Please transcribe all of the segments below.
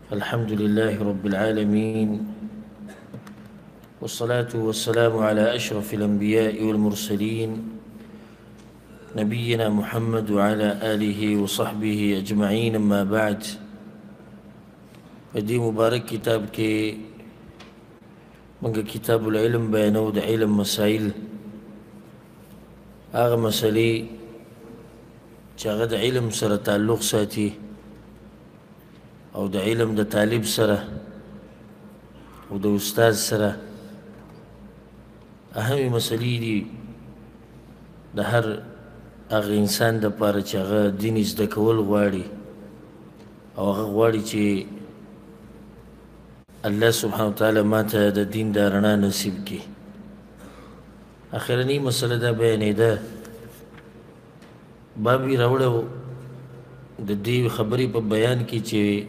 الحمد لله رب العالمين، والصلاة والسلام على أشرف الأنبياء والمرسلين نبينا محمد وعلى آله وصحبه أجمعين. أما بعد، فدي مبارك كتاب كي منك كتاب العلم بيانو دا علم مسائل آغا مسالي چاگا دا علم سر تعلق ساتي او دا علم دا طالب سره او دا استاذ سره اهمی مسئلی دی دا هر اغا انسان دا پاره چه اغا دین ازده کول غواړي او اغا غواړي چه الله سبحانه وتعالی ما تا دا دین دا رنا نصیب کی. اخیرنی مسئله دا بیانی دا بابی راوڑو دا دی خبری پا بیان کی چه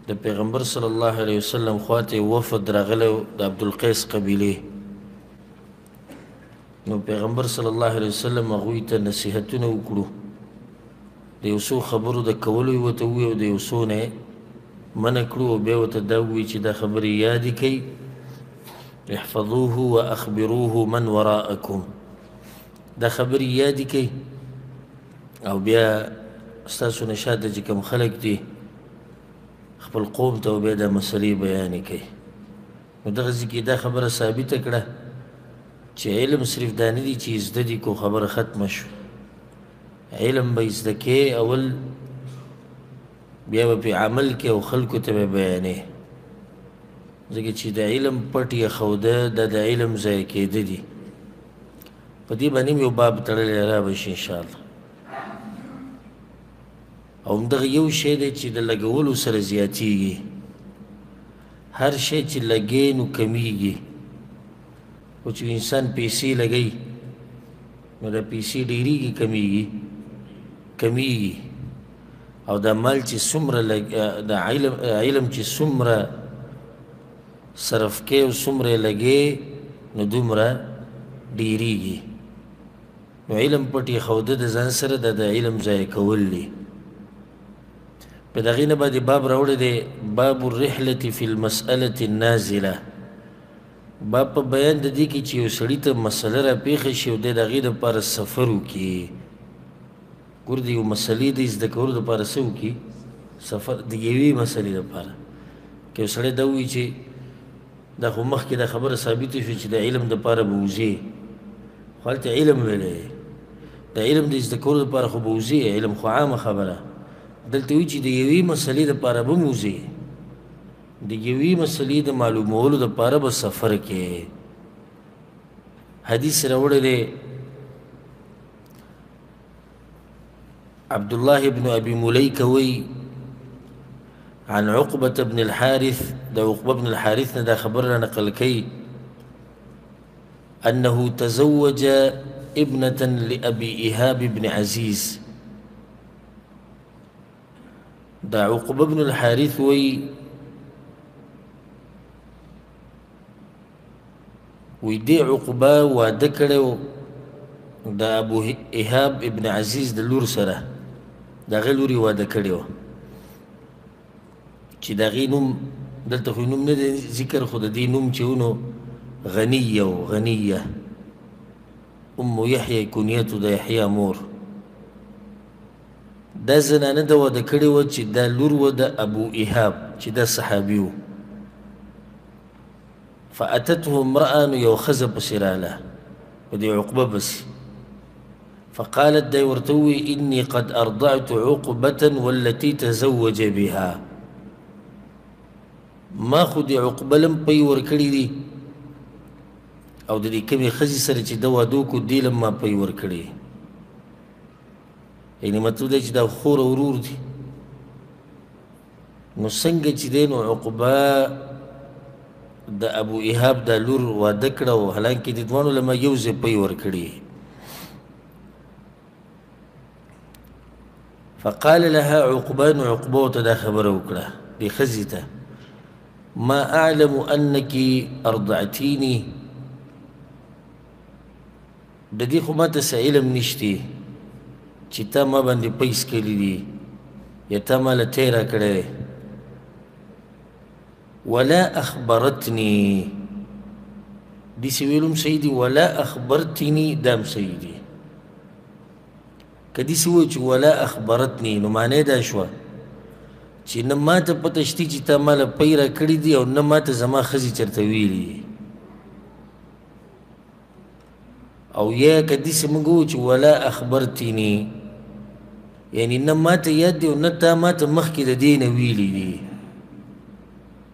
دا پیغمبر صلی اللہ علیہ وسلم خواته وفد راغلو دا عبدالقیس قبیله. نو پیغمبر صلی اللہ علیہ وسلم اغوی تا نصیحتونه وکړو، دا یو څو خبرو دا کولو یې ورته وویل او دا یو څو نه منع کړو او بیا ورته دا وویل چې دا خبرې یادې کړئ، احفظوه واخبروه من وراءکم، دا خبرې یادې کړئ او بیا ستاسو نه شاته چې کوم خلک دي خپل قوم ته بیا دا مسلې بیانې کوي. نو دغسې کې دا خبره ثابته کړه چې علم صرف دا نه دي چې زده دي کو خبره ختمه شو، علم به زده کې اول بیا به پې عمل کې او خلکو ته به بیانې، ځکه چې د علم پټ یې خوده دا د علم ضایع کېده دي. په دې باندې یو باب تړلی را به شي انشاءالله. او همدغه یو شی دی چې د لګولو سره زیاتیږي، هر شی چې لګې نو کمیږي، او چې انسان پیسې لګوي نو دا پیسې ډېرېږي کمیږي، او دا مال چې څومره د علم چې څومره صرف کې او څومره لګې نو دومره ډېرېږي. نو علم پټ یې خوده د ځان سره د علم ضایع کول دي. په دغې نه باندې باب راوړی دی باب الرحلة فی المسألة النازله، باب په بیان د دې کې چې یو سړي ته مسله را پېښه شي او دی د هغې دپاره سفر وکړي. ګور د یو مسلې د زده کولو دپاره څه وکړي؟ سفر د یوې مسلې دپاره. که یو سړی دا ووایي چې دا خو مخکې دا خبره ثابته شوه چې د علم دپاره به وځې، خو هلته علم ویلی، د علم د زده کولو دپاره خو به وځې، علم خو عامه خبره. دلته وایي چې د یوې مسلې دپاره به هم وځې، د یوې مسلې د معلومولو دپاره به سفر کې. حدیث راوړی دی عبدالله بن ابي مليكه وی عن عقبة بن الحارث، دا عقبة بن الحارث نه دا خبر را نقل کوي انه تزوج ابنة لأبي إيهاب بن عزيز. دا عقبة بن الحارث وی دی عقبه واده کړی دا ابو ایهاب ابن عزیز د لور سره، د هغې لور یې واده کړې وه چې د هغې نوم دلته خو نوم نه دی ذکر، خو د دې نوم چې و نو غنیه و، غنیه ام یحیی کنیتو د یحیی مور. دا زنانه د واده کړې وه چې دا لور وه د ابو ایهاب چې دا صحابي و. فأتته امرأة یو ښځه پسې راله په دې عقبه پسې، فقالت دی ورته وویل إني قد أرضعت عقبة والتي تزوج بها، ما خو دې عقبه لم پی ورکړي دي او د دې کمې ښځې سره چې ده واده وکړو دې لم ما پی ورکړي. یعنې مطلب دی چې دا خور او ورور دي. نو څنګه چې دی نو عقبه د ابو ایهاب دا لور واده کړه او حالانکې د دواړو له ما یو ځای پی ورکړي. فقال لها عقبان، عقبه ورته دا خبره وکړه دې ښځې ته، ما اعلم انك ارضعتيني، د دې خو ماته څه علم نشتی چې تا ما باندې پیس کړي دي یا تا ما له تیره کړی دی، ولا اخبرتني داسې ویلو هم صحیح دي ولا اخبرتني دا هم صحیح دي که داسې ووایو چې ولا اخبرتني نو معنی دا شوه چې نه ماته پته شته چې تا ماله پی را کړي دي او نه ماته زما ښځې چېرته ویلي دي او یا که داسې موږ ووایو چې ولا اخبرتني یعنی نه ماته یاد دی او نه تا ماته مخکې د دې نه ویلي دي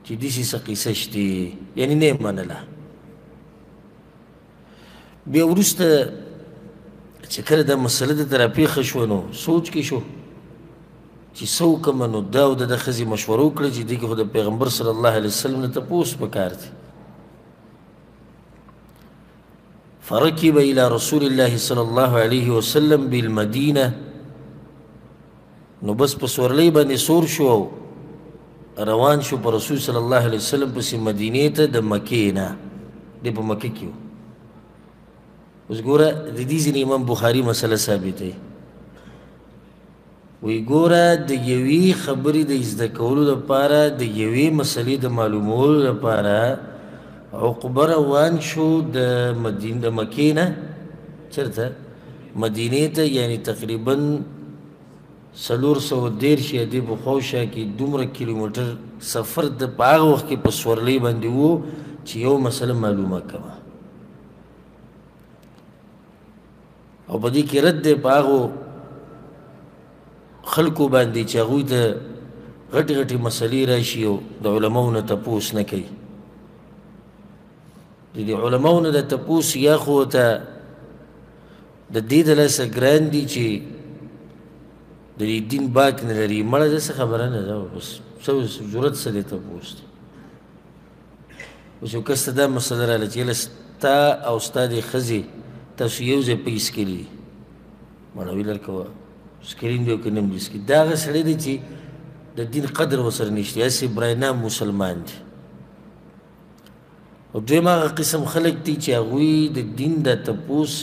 چې داسې څه قیصه شتې یعنی نه یې منله بیا وروسته چې کله دا مسله درته راپېښه شوه نو سوچ کې شو چې څه وکړمه نو دا او د ده ښځې مشوره وکړه چې دې کې خو د پیغمبر صلی الله علیه وسلم نه تپوس پکار دی فرکب الى رسول الله صلی الله علیه وسلم بالمدینه نو بس په سورلۍ باندې سور شو او روان شو په رسول صلی الله علیه وسلم پسې مدینې ته د مکې نه دی په مکې کې و اوس ګوره د دې ځینې امام بخاري مسله ثابتوي وی ګوره د یوې خبرې د زده کولو لپاره د یوې مسلې د معلومولو لپاره عقبه روان شو د مکې نه چېرته مدینې ته یعنی تقریبا 413 یا دې پخوا کې دومره کیلومتر سفر د په هغه وخت کې په سورلۍ باندې و چې یو مسله معلومه کړه او په دې کې رد دی په هغو خلکو باندې چې هغوی ته غټې غټې مسلې راشي او د علماو نه تپوس نه کوي د دې علماو نه د تپوس یا خو ته د دې د لاسه ګران دي چې د دې دین باک نه لري مړه داسې خبره نه ده بس څه ضرورت څه دی تپوس دی اوس یو کس ته دا مسله راغله چې یله ستا او ستا د ښځې تاسو یو ځای پیس کړي دي مړه ویل کوه سکرین دی او که نه هم دي سکرین دا هغه سړی دی چې د دین قدر ورسره نشته هسې براینا مسلمان دی او دویم هغه قسم خلک دي چې هغوی د دین دا تپوس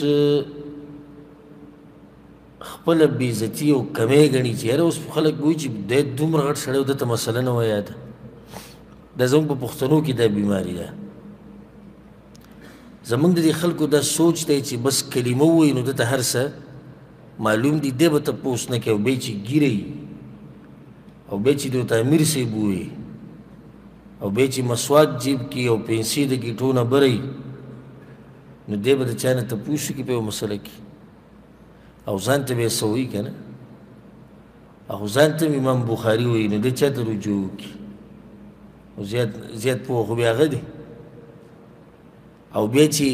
خپله بېعزتي او کمی ګڼي چې یاره اوس خلک وایي چې دی دومره غټ سړی و ده ته مسله نه وه یاده دا زموږ په پښتنو کې دا بیماري ده زموږ د دې خلکو دا سوچ دی چې بس کلمه ووایي نو ده ته هر څه معلوم دي دی به تپوس نه کوي او بیا چې ګیره او بیا چې د ورته امیر صاحب ووایي او بیا چې مسواک جیب کې او پنسي د ګیټو نه بری نو دی به د چا نه تپوس وکړي په یو مسله کې او ځان ته به یې څه وایي که نه او ځان ته امام بخاري وایي نو دی چا ته رجوع وکړي او زیات پوه خو بیا هغه دی او بیا چې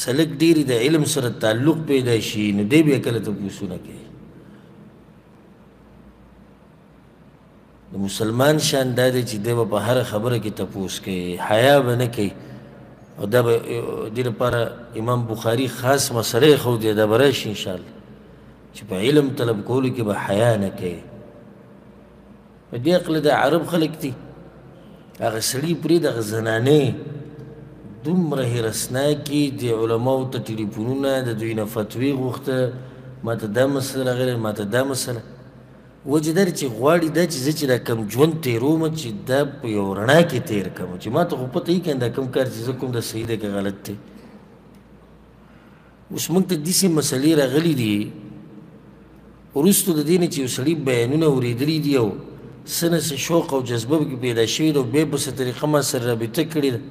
سلک ډېرې د علم سره تعلق پیدا شي نو دی بیا کله تپوسونه کوي د مسلمان شان دا دی چې دی به په هره خبره کې تپوس کوي حیا به نه کوي او دا به دې لپاره امام بخاري خاص مسله یې ښودی دا به راشي انشاءالله چې په علم طلب کولو کې به حیا نه کوي په دې عقله د عرب خلک دي هغه سړي پرېږده هغه زنانې دومره هرسناکي د علماو ته ټلیفونونه د دوی نه فتوې غوښته ماته دا مسله راغلې ماته دا مسله وجه دا چې غواړي دا چې زه چې دا کم ژوند تېروم چې دا په یو رڼا کې تېر کړم چې ما ته خو پته یي که دا کوم کار چې زه کوم دا صحیح دی که غلط دی اوس موږ ته داسې مسلې راغلي دي وروستو د دې نه چې یو سړي بیانونه اورېدلي دي او څه نه څه شوق او جذبه پکې پیدا شوې ده او بیا په څه طریقه ما سره رابطه کړې ده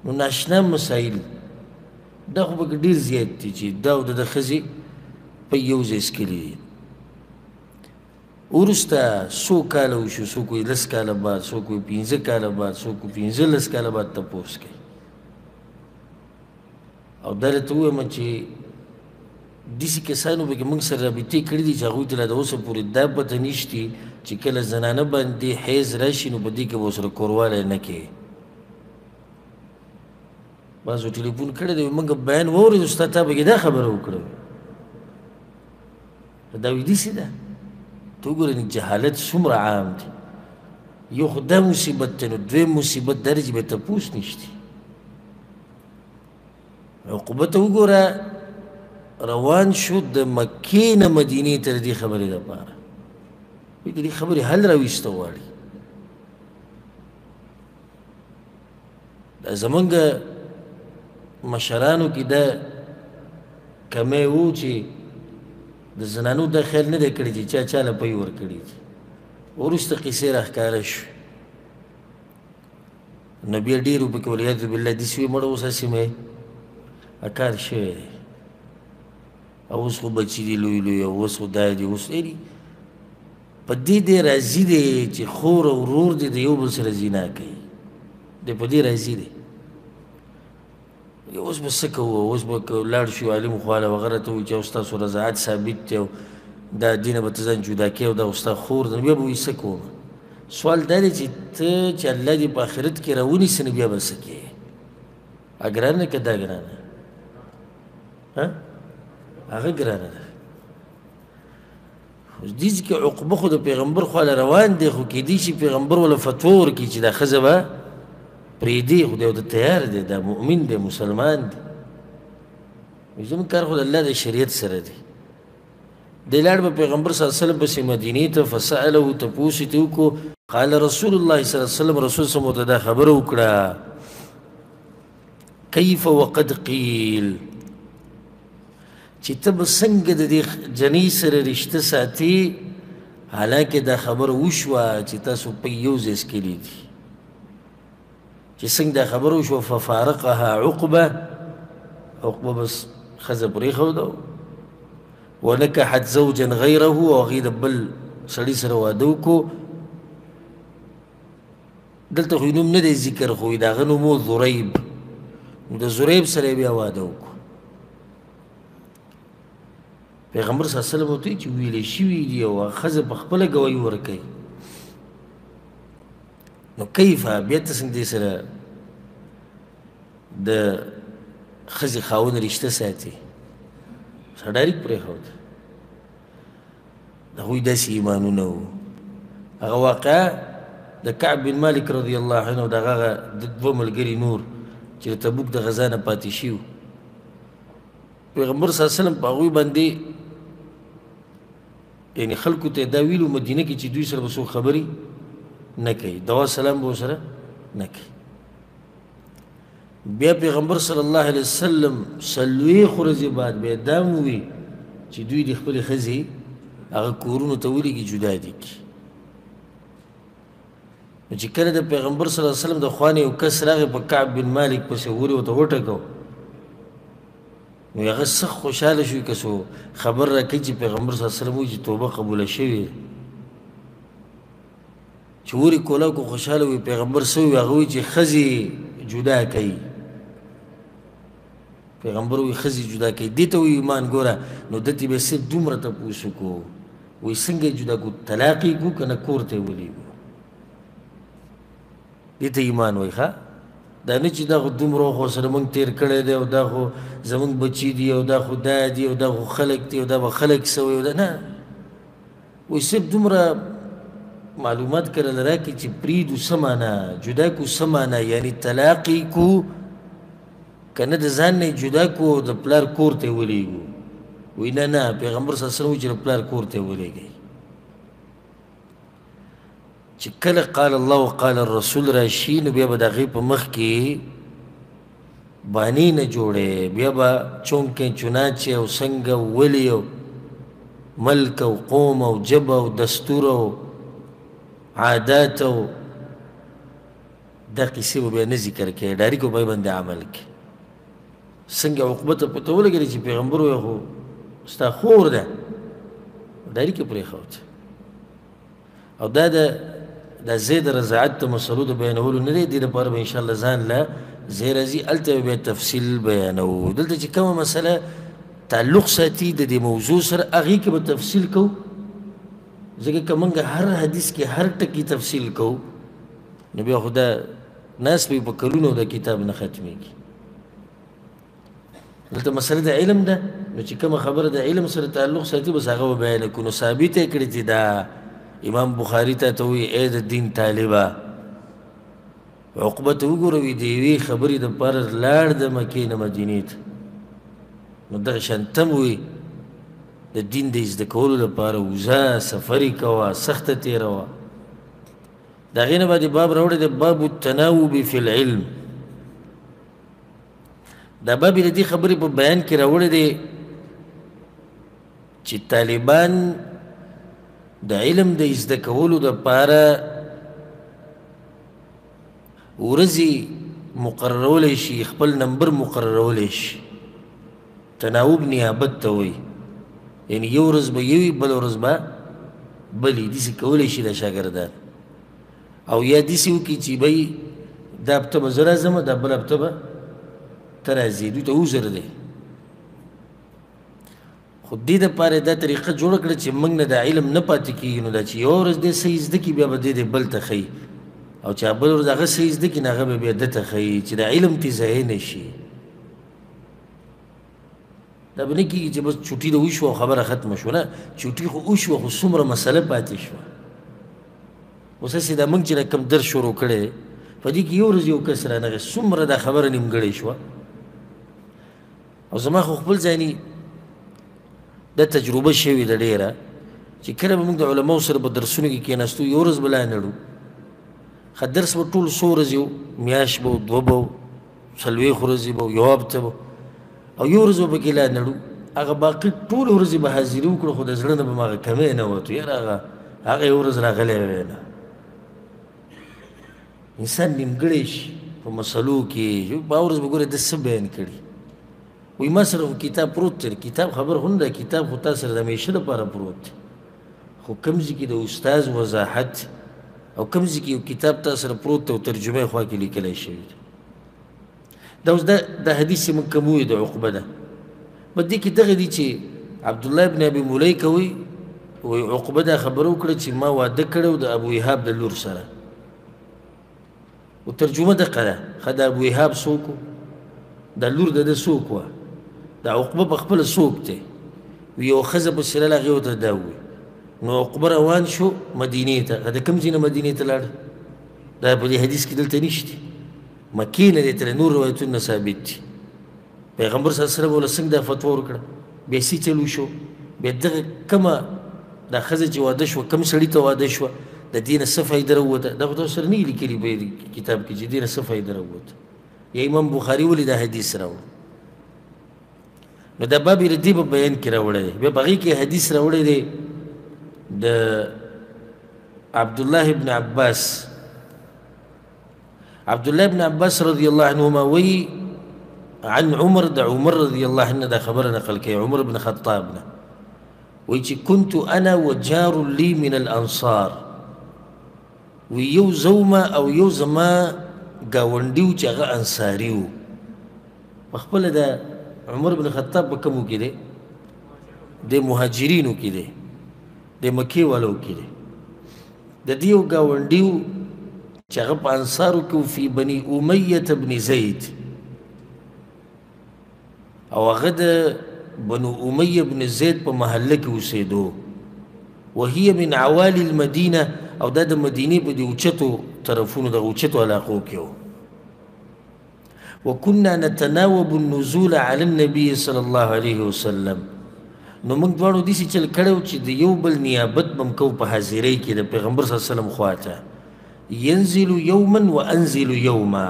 نو ناشنا مسایل دا خو پکې ډېر زیات دي چې دا او د ده ښځې په یو ځای څکلي دي وروسته څو کاله وشو څوک وایي 10 کاله بعد څوک وایي 15 کاله بعد څوک وایي 15 کاله بعد تپوس کوي او دا راته ووایم چې داسې کسانو پکې موږ سره رابطې کړي دي چې هغوی ته لا د اوسه پورې دا پته نشتي چې کله زنانه باندې حیض راشي نو په دې کې به ورسره کوروالی نه کوي بعضو ټلیفون کړی دی موږ بیان واورېدو ستا تا پکې دا خبره وکړه دا وایي داسې ده ته وګوره جهالت څومره عام دی یو خو دا مصیبت دی نو دویم مصیبت دا دی چې به تپوس نشتی عقوبه ته وګوره روان شو د مکې نه مدینې ته د دې خبرې دپاره وایي د دې خبرې حل راویسته غواړي زمونږ مشرانو کې دا کمی و چې د زنانو دا خیال نه دی کړی چې چا چاله پی ورکړي دي وروسته قصې راښکاره شوې نو بیا ډېرو پکې والعیاذ بالله داسې وي مړه اوس هسې مې کار شوی دی او اوس خو بچي دي لوی لوی او اوس خو دا دي اوس یعنې په دې دی راضي دی چې خور او ورور دی د یو بل سره زنا کوي دی په دې راضي دی اوس به څه کوو اوس به لاړ شو عالم خواله وغیره ته وایي چې او ستاسو رضاعت ثابت دی او دا دینه به ته ځان جدا کوې او دا ستا خور ده نو بیا به وایي څه کوم سوال دا دی چې ته چې الله دې په آخرت کې راونیسي نو بیا به څه کوې ګرانه که دا ګرانه هغه ګرانه ده دې کې عقبه خو د پیغمبر خواله روان دی خو کیدای شي پیغمبر ولا فتوا ورکړي چې دا ښځه به پرېږدي خو دی ورته تیار دی دا مؤمن دی مسلمان دی زموږ کار خو د الله د شریعت سره دی دی لاړ به پیغمبر صلی الله علیه وسلم پسې مدینې ته فسأله تپوس یې ته وکړو قال رسول الله صلی الله علیه وسلم رسول صلی الله ورته دا خبره وکړه کیف وقد قیل چې ته به څنګه د دې جنۍ سره رشته ساتي حالانکه دا خبره وشوه چې تاسو په یو ځای څکلي دي چې څنګه دا خبره وشوه ففارقها عقبه بس ښځه پرېښوده ونکحت زوجا غیره او هغې د بل سړي سره واده وکړو دلته خو نوم نه دی ذکر خو د هغه نوم و ذریب نو د ذریب سره یې بیا واده وکړو پیغمبر صلی الله علیه وسلم ورته وایي چې ویلې شوي دي او ښځه په خپله ګواهي ورکوي نو کیفه بیا ته څنګه دې سره د ښځې خاوند رشته ساتي سره ډایرکټ پرېښود د هغوی داسې ایمانونه وو هغه واقعه د کعب بن مالک رضی الله عنه د هغه د دوه ملګري نور چې د تبوک د غزا نه پاتې شي وو پیغمبر صلی الله علیه وسلم په هغوی باندې یعنې خلکو ته دا ویلو مدینه کې چې دوی سره به څوک خبرې نه کوي دوا سلام به ورسره نه کوي بیا پیغمبر صلی الله علیه وسلم څلوېښت ورځې بعد بیا دا هم ووي چې دوی د خپلې ښځې هغه کورونو ته ولېږي جدا دي کړي نو چې کله د پیغمبر صلی الله علیه وسلم د خوانې یو کس راغی په کعب بن مالک پسې ورې ورته وټکو نو هغه سخت خوشحاله شو که څو خبر راکوي چې پیغمبر صلی الله علیه وسلم وایي چې توبه قبوله شوې چې ورې کولاو کو خوشحاله وي پیغمبر څه وایي هغه وایي چې ښځې جدا کوي پیغمبر وایي ښځې جدا کوي دې ته وایي ایمان ګوره نو دته به صرف دومره تپوس وکړو وایي څنګه یې جدا کړو طلاق یې کړو که نه کور ته یې ولېږو دې ته ایمان وایي ښه دا نه چې دا خو دومره خو سره موږ تېر کړی دی او دا خو زموږ بچي دي او دا خو دا دي او دا خو خلک دي او دا به خلک سوی او دا نه وایي صرف دومره معلومات کرل راکړي چې پرېږدو څه معنا جدا کړو څه معنا یعنې طلاق یې کړو که نه د ځان نه یې جدا کړو او د پلار کور ته یې ولېږو وایي نه نه پیغمبر صلی الله علیه وسلم وایي چې د پلار کور ته یې ولېږئ چې کله قال الله وقال الرسول راشي نو بیا به د هغې په مخ کې بانې نه جوړې بیا به چونکې چناچې او څنګه ولي او ملک او قوم او ژبه او دستور او عادات او دا قصې به بیا نه ذکر کوي ډایرکټ به باندې عمل کوي څنګه عقبه ته پته ولګېده چې پیغمبر وایي خو ستا خور ده ډایرکټ یې پرېښود او دا دا ځای د رضاعت د مسلو د بیانولو نه دی دې لپاره به انشاءالله ځان له ځای راځي هلته به بیا تفصیل بیانوو دلته چې کومه مسله تعلق ساتي د دې موضوع سره هغې کې به تفصیل کوو ځکه که موږ هر حدیث کې هر ټکي تفصیل کوو نو بیا خو دا ناس به په کلونو د کتاب نه ختمېږي دلته مسله د علم ده نو چې کومه خبره د علم سره تعلق ساتي بس هغه به بیانه کړو نو ثابت یې کړي چې دا امام بخاري ته وایي ای د دین طالبه عقبه ته وګوره وایي د یوې خبرې دپاره لاړ د مکې نه مدینې ته نو دغه شان ته م وایي د دین د زده کولو لپاره وځه سفر یې کوه سخته تېروه د هغې نه بعد باب راوړی دی باب التناوب فی العلم دا باب یې د دې خبرې په بیان کې راوړی دی چې طالبان د علم د زده کولو دپاره ورځې مقررولی شي، خپل نمبر مقررولی شي. تناوب نیابت ته وایي، یعنې یو ورځ به یوي بله ورځ به بلې. داسې کولی شي د شاګردان، او یا داسې وکړي چې بی دا هفته به زه راځم، دا بله هفته به ته راځې. دوی ته عذر دی. خو دې دپاره دا طریقه جوړه کړه چې موږ نه دا علم نه پاتې کېږي. نو دا چې یوه ورځ دی صحیح زده کړي، بیا به دې بل ته ښیي، او چې بل ورځ هغه صحیح زده کړي، نو هغه به بیا ده ته ښیي چې دا علم ترې ضایع نه شي. دا به نه کېږي چې بس چوټي د وشوه او خبره ختمه شوه. نه، چوټي خو وشوه، خو څومره مسله پاتې شوه. اوس هسې دا موږ چې دا کوم درس شروع کړی، په دې کې یو ورځ یو کس رانغی، څومره دا خبره نیمګړې شوه. او زما خو خپل ځاني دا تجربه شوې ده ډېره، چې کله به موږ د علماو سره په درسونو کې کېناستو، یو ورځ به لا نړو. ښه درس به ټول څو ورځې و، میاشت به و، دوه به و، څلوېښت ورځې به و، یوه هفته به، او یو ورځ به پکې لا نړو. هغه باقي ټولې ورځې به حاضري وکړو، خو د زړه نه به م هغه کمی نه وتو. یاره هغه یو ورځ راغلی وی نه. انسان نیمګړی شي په مسلو کې. په ورځ به ګوره ده څه بیان کړي. وایي ما سره خو کتاب پروت دی. کتاب خبر خو نه ده، کتاب خو تا سره د همیشه لپاره پروت دی. خو کوم ځای کې د استاذ وضاحت او کوم ځای کې یو کتاب تا سره پروت دی او ترجمه یې خوا کې لیکلی شوي دی. دا اوس دا حدیث چې موږ کوم ووایو د عقبه ده، په دې کې دغه دي چې عبدالله بن ابي ملیکه وایي عقبه دا خبره وکړه چې ما واده کړی و د ابو ایهاب د لور سره. و ترجمه دقه ده. ښه د ابو ایهاب څوک و؟ دا لور د ده څوک وه؟ دا عقبه په خپله څوک دی؟ یوه ښځه پسې راغله، هغې ورته دا ووایي. نو عقبه روان شو مدینې ته. د کوم ځای نه مدینې ته لاړ؟ دا په دې حدیث کې دلته نشته. مکې نه دی تللی، نور روایتونه ثابت دي. پیغمبر صلی الله علیه وسلم ورله څنګه دا فتوا ورکړه؟ بیا څه چل وشو؟ بیا دغه کومه دا ښځه چې واده شوه، کوم سړي ته واده شوه، د دې نه څه فایده راووته؟ دا خو تاسو سره نه وي لیکلي په کتاب کې چې دې نه څه فایده راووته. یا امام بخاري ولې دا حدیث راوړ؟ نو دا باب یې د دې په بیان کې راوړی دی. بیا په هغې کې حدیث راوړی دی د عبدالله ابن عباس. عبدالله ابن عباس رضی الله عنهما وی عن عمر، د عمر رضی الله عنه دا خبره نقل کوي، عمر بن خطاب نه وی چې كنت انا وجار لي من الانصار. وی یو زوما او یو زما ګاونډي و چې هغه انصاري و. په خپله د عمر بن خطاب په کومو کې دی؟ د مهاجرینو کې دی، د مکې والو کې دی. د دې یو ګاونډي و چې هغه په انصارو کې و، فی بني امیة بن زید، او هغه د بنو امیة بن زید په محله کې اوسېدو. وهي من عوالي المدینه، او دا د مدینې په دې اوچتو طرفونو، د اوچتو علاقو کې و. وكنا نتناوب النزول على النبي صلى الله عليه وسلم. نو موږ دواړو داسې چل کړی و چې د یو بل نیابت به م کوو په حاضرۍ کې د پیغمبر صلی الله علیه وسلم خواته. ینزل یوما وانزل یوما،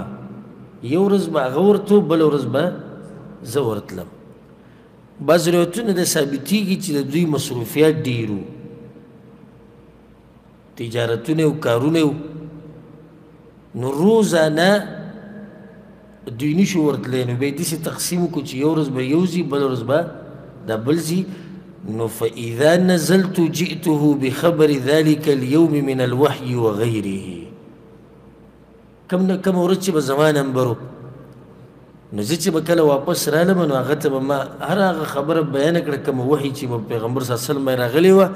یو ورځ به هغه ورته و، بله ورځ به زه ورتلم. بعض روایتونه د ثابتېږي چې د دوی مصروفیات ډېر و، تجارتونه و، کارونه و. نو روزانه دوی نشو ورتلی. نو بیا یې داسې تقسیم وکړو چې یو ورځ به یو ځي، بله ورځ به دا بل ځي. نو فاذا نزلت جئته بخبر ذلك اليوم من الوحي وغيره. کم نه کم ورځ چې به زما نمبر و، نو زه چې به کله واپس رالم، نو هغه ته به ما هر هغه خبره بیانه کړه، کومه وحي چې به پیغمبر صلی الله علیه وسلم باندې راغلې وه،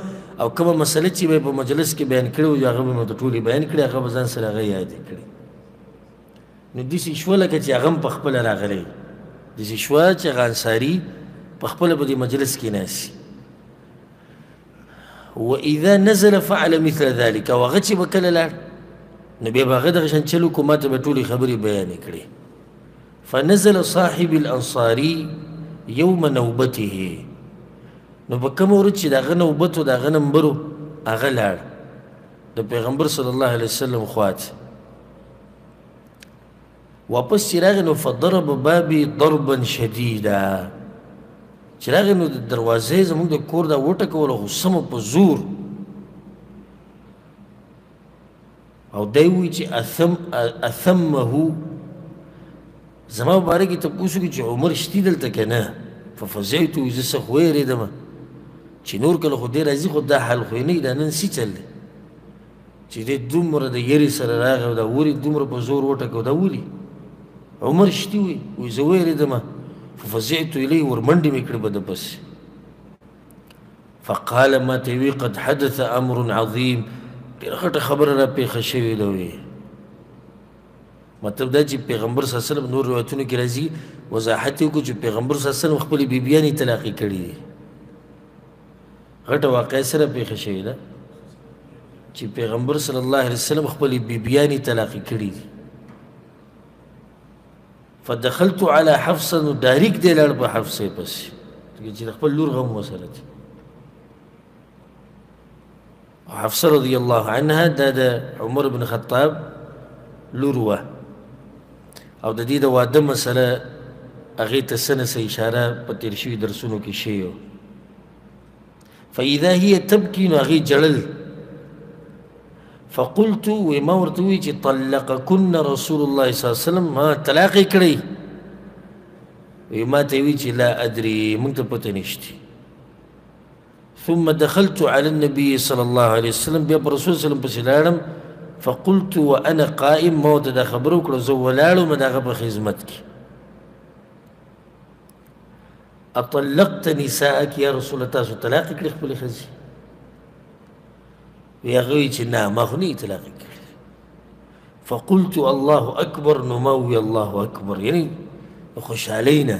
او کومه مسله چې به یې په مجلس کې بیان کړې وه، هغه به مې ورته ټولې بیان کړې، هغه به ځان سره هغه یادې کړې. نو داسې شوه لکه چې هغه هم په خپله راغلی، داسې شوه چې هغه انصاري په خپله به دې مجلس کې ناستي. واذا نزل فعل مثل ذلك، او هغه چې به کله لاړ، نو بیا به هغه دغه شان چل وکړو، ما ته به ټولې خبرې بیانې کړې. فنزل صاحب الانصاري یوم نوبته. نو په کومه ورځ چې د هغه نوبت و، د هغه نمبر و، هغه لاړ د پیغمبر صلی الله علیه وسلم خواته. واپس چې راغی نو فضرب بابي ضربا شدیدا چې راغی نو د دروازې زموږ د کور دا وټکوله خو سمه په زور او دی وایي چې اثمه زما باره کې تپوس وکړي چې عمر شتي دلته که نه ففزعت زه څه خو ویرېدمه چې نور کله خو دی راځي خو دا حال خو یې نه دا نن سی چل دی چې دی دومره د یرې سره راغی او دا ولې دومره په زور وټکه دا ولې عمر شتي وایي زه ویرېدمه ففزعت الیه ورمنډې مې کړې به د پسې فقال ما ته وی قد حدث امر عظیم ډېره غټه خبره را پېښه شوې ده وی مطلب دا چې پیغمبر صلی الله علیه وسلم نور روایتونو کې راځي وضاحت یې وکړو چې پیغمبر صلی الله علیه وسلم خپلې بیبیانې طلاقې کړي دي غټه واقعه سره پېښه شوې ده چې پیغمبر صلی الله علیه وسلم خپلې بیبیانې طلاقې کړي دي فدخلت على حفصه نو ډایرک دی لاړ په حفصې پسې چې خپل لور غم ورسره دی حفصه رضی الله عنها دا د عمر بن خطاب لور وه او د دې د واده مسله هغې ته څه نه څه اشاره په تېر شوي درسونو کې شوې وه فاذا هي تبکي نو هغې ژړل فقلت وی ما ورته وویل چې طلقکن رسول الله صلی الله علیه وسلم ما طلاق یې کړی وی ما ته یې وویل چې لا ادري موږ ته پته نشته ثم دخلت على النبي صلى الله عليه وسلم بیا په رسول صلی الله علیه وسلم پسې لاړم فقلت وانا قائم ما ورته دا خبره وکړه زه ولاړم د هغه په خدمت کې اطلقت نساءك يا رسول الله تاسو طلاق کړي خپلې ښځې وی هغه وایي چې نه ما خو نه یې طلاق کړي فقلت الله اکبر نو ما وویل الله اکبر یعنې د خوشحالۍ نه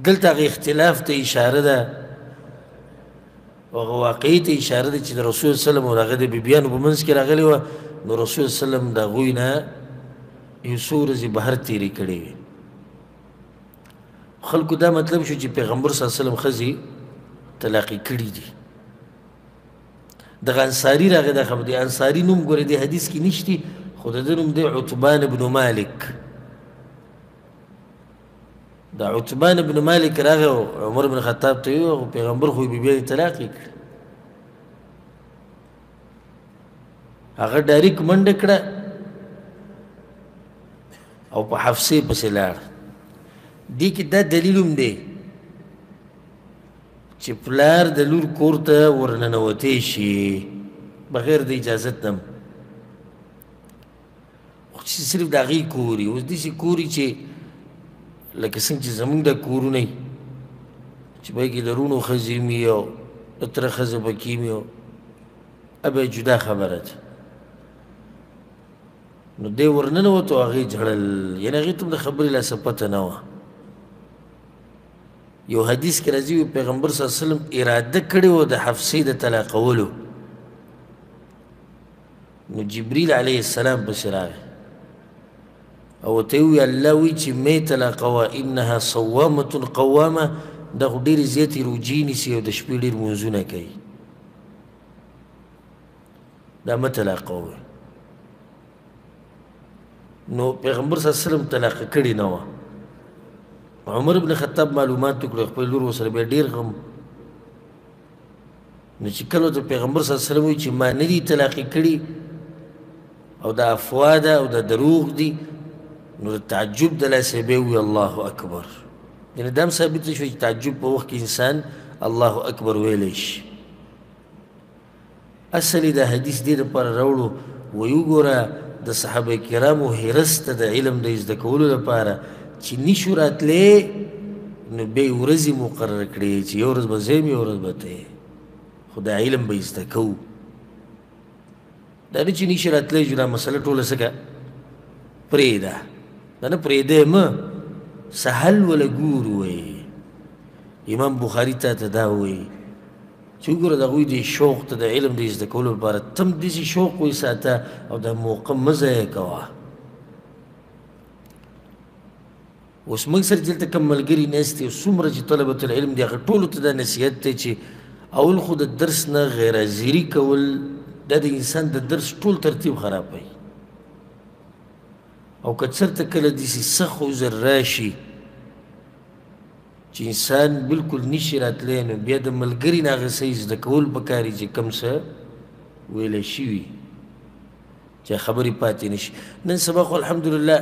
دلته هغه اختلاف ته اشاره ده او هغه واقعي ته اشاره ده چې د رسول سلم او هغه د بیبیانو په منځ کې راغلې وه نو رسول سلم د هغوی نه یو څو ورځې بهر تېرې کړې وې خلکو دا مطلب شو چې پیغمبر صلی الله علیه وسلم ښځې طلاقې کړي دي دغه انصاري راغی دا خبر دی انصاري نوم ګورې د حدیث کې نشتی خو د ده نوم دی عتبان بن مالک دا عتبان بن مالک راغی عمر بن خطاب ته ویل پیغمبر خو یې بیبیانې طلاق یې کړه هغه ډایرک منډه کړه او په حفصې پسې لاړ دې کې دا دلیل هم دی چې پلار د لور کور ته ورننوتی شي بغیر د اجازت نه خو چې صرف د هغې کور وي اوس داسې کور وي چې لکه څنګه چې زموږ د کورونه وي چې په کې د روڼو ښځې وي او د تره ښځه پکې وي او بیا جدا خبره ده نو دی ورننوتو هغې ژړل یعنې هغې ته هم د خبرې لاسه پته نه وه یو حدیث کې راځي پیغمبر صلی الله علیه وسلم اراده کړې وه د حفصې د طلاقولو نو جبریل علیه السلام پسې راغی او ورته یې وویل الله وایي چې مې طلاقوه انها صوامة قوامه دا خو ډېرې زیاتې روجې نیسي او د شپې ډېر لمونځونه کوي دا مه طلاقوه نو پیغمبر صلی الله علیه وسلم طلاقه کړې نه وه عمر بن خطاب معلومات وکړو خپل لور ورسره بیا ډېر غم نو چې کله ورته پیغمبر صلی الله علیه وسلم وایي چې ما نه دي طلاقې کړي او دا افوا ده او دا دروغ دي نو د تعجب د لاسه بیا ووایي الله اکبر یعنې دا هم ثابته شوه چې تعجب په وخت کې انسان الله اکبر ویلی شي اصل یې دا حدیث دې دپاره راوړو وایي وګوره د صحابه کرامو حرص ته د علم د زده کولو لپاره چې نشو راتلی نو بیا یې ورځې مقرره کړې چې یو ورځ به زه یم یو ورځ به ته خو دا علم به زده کوو دا نه چې نشي راتلی چې دا مسله ټوله څه کړه پرېږده دا نه پرېږده مه سهل وله ګورو وایي امام بخاري تا ته دا وایي چې وګوره د هغوی دې شوق ته د علم د زده کولو لپاره تم داسې شوق وساته او دا موقع مه ضایع کوه اوس موږ سره چې دلته کوم ملګري ناست دي څومره چې طلبة العلم دي هغه ټولو ته دا نصیحت دی چې اول خو د درس نه غیر حاضري کول دا د انسان د درس ټول ترتیب خرابوي او که چېرته کله داسې سخت عذر راشي چې انسان بلکل نشي راتلی نو بیا د ملګري نه هغه څه زده کول پکار دي چې کوم څه ویلی شوي چې خبرې پاتې نشي نن سبا خو الحمدلله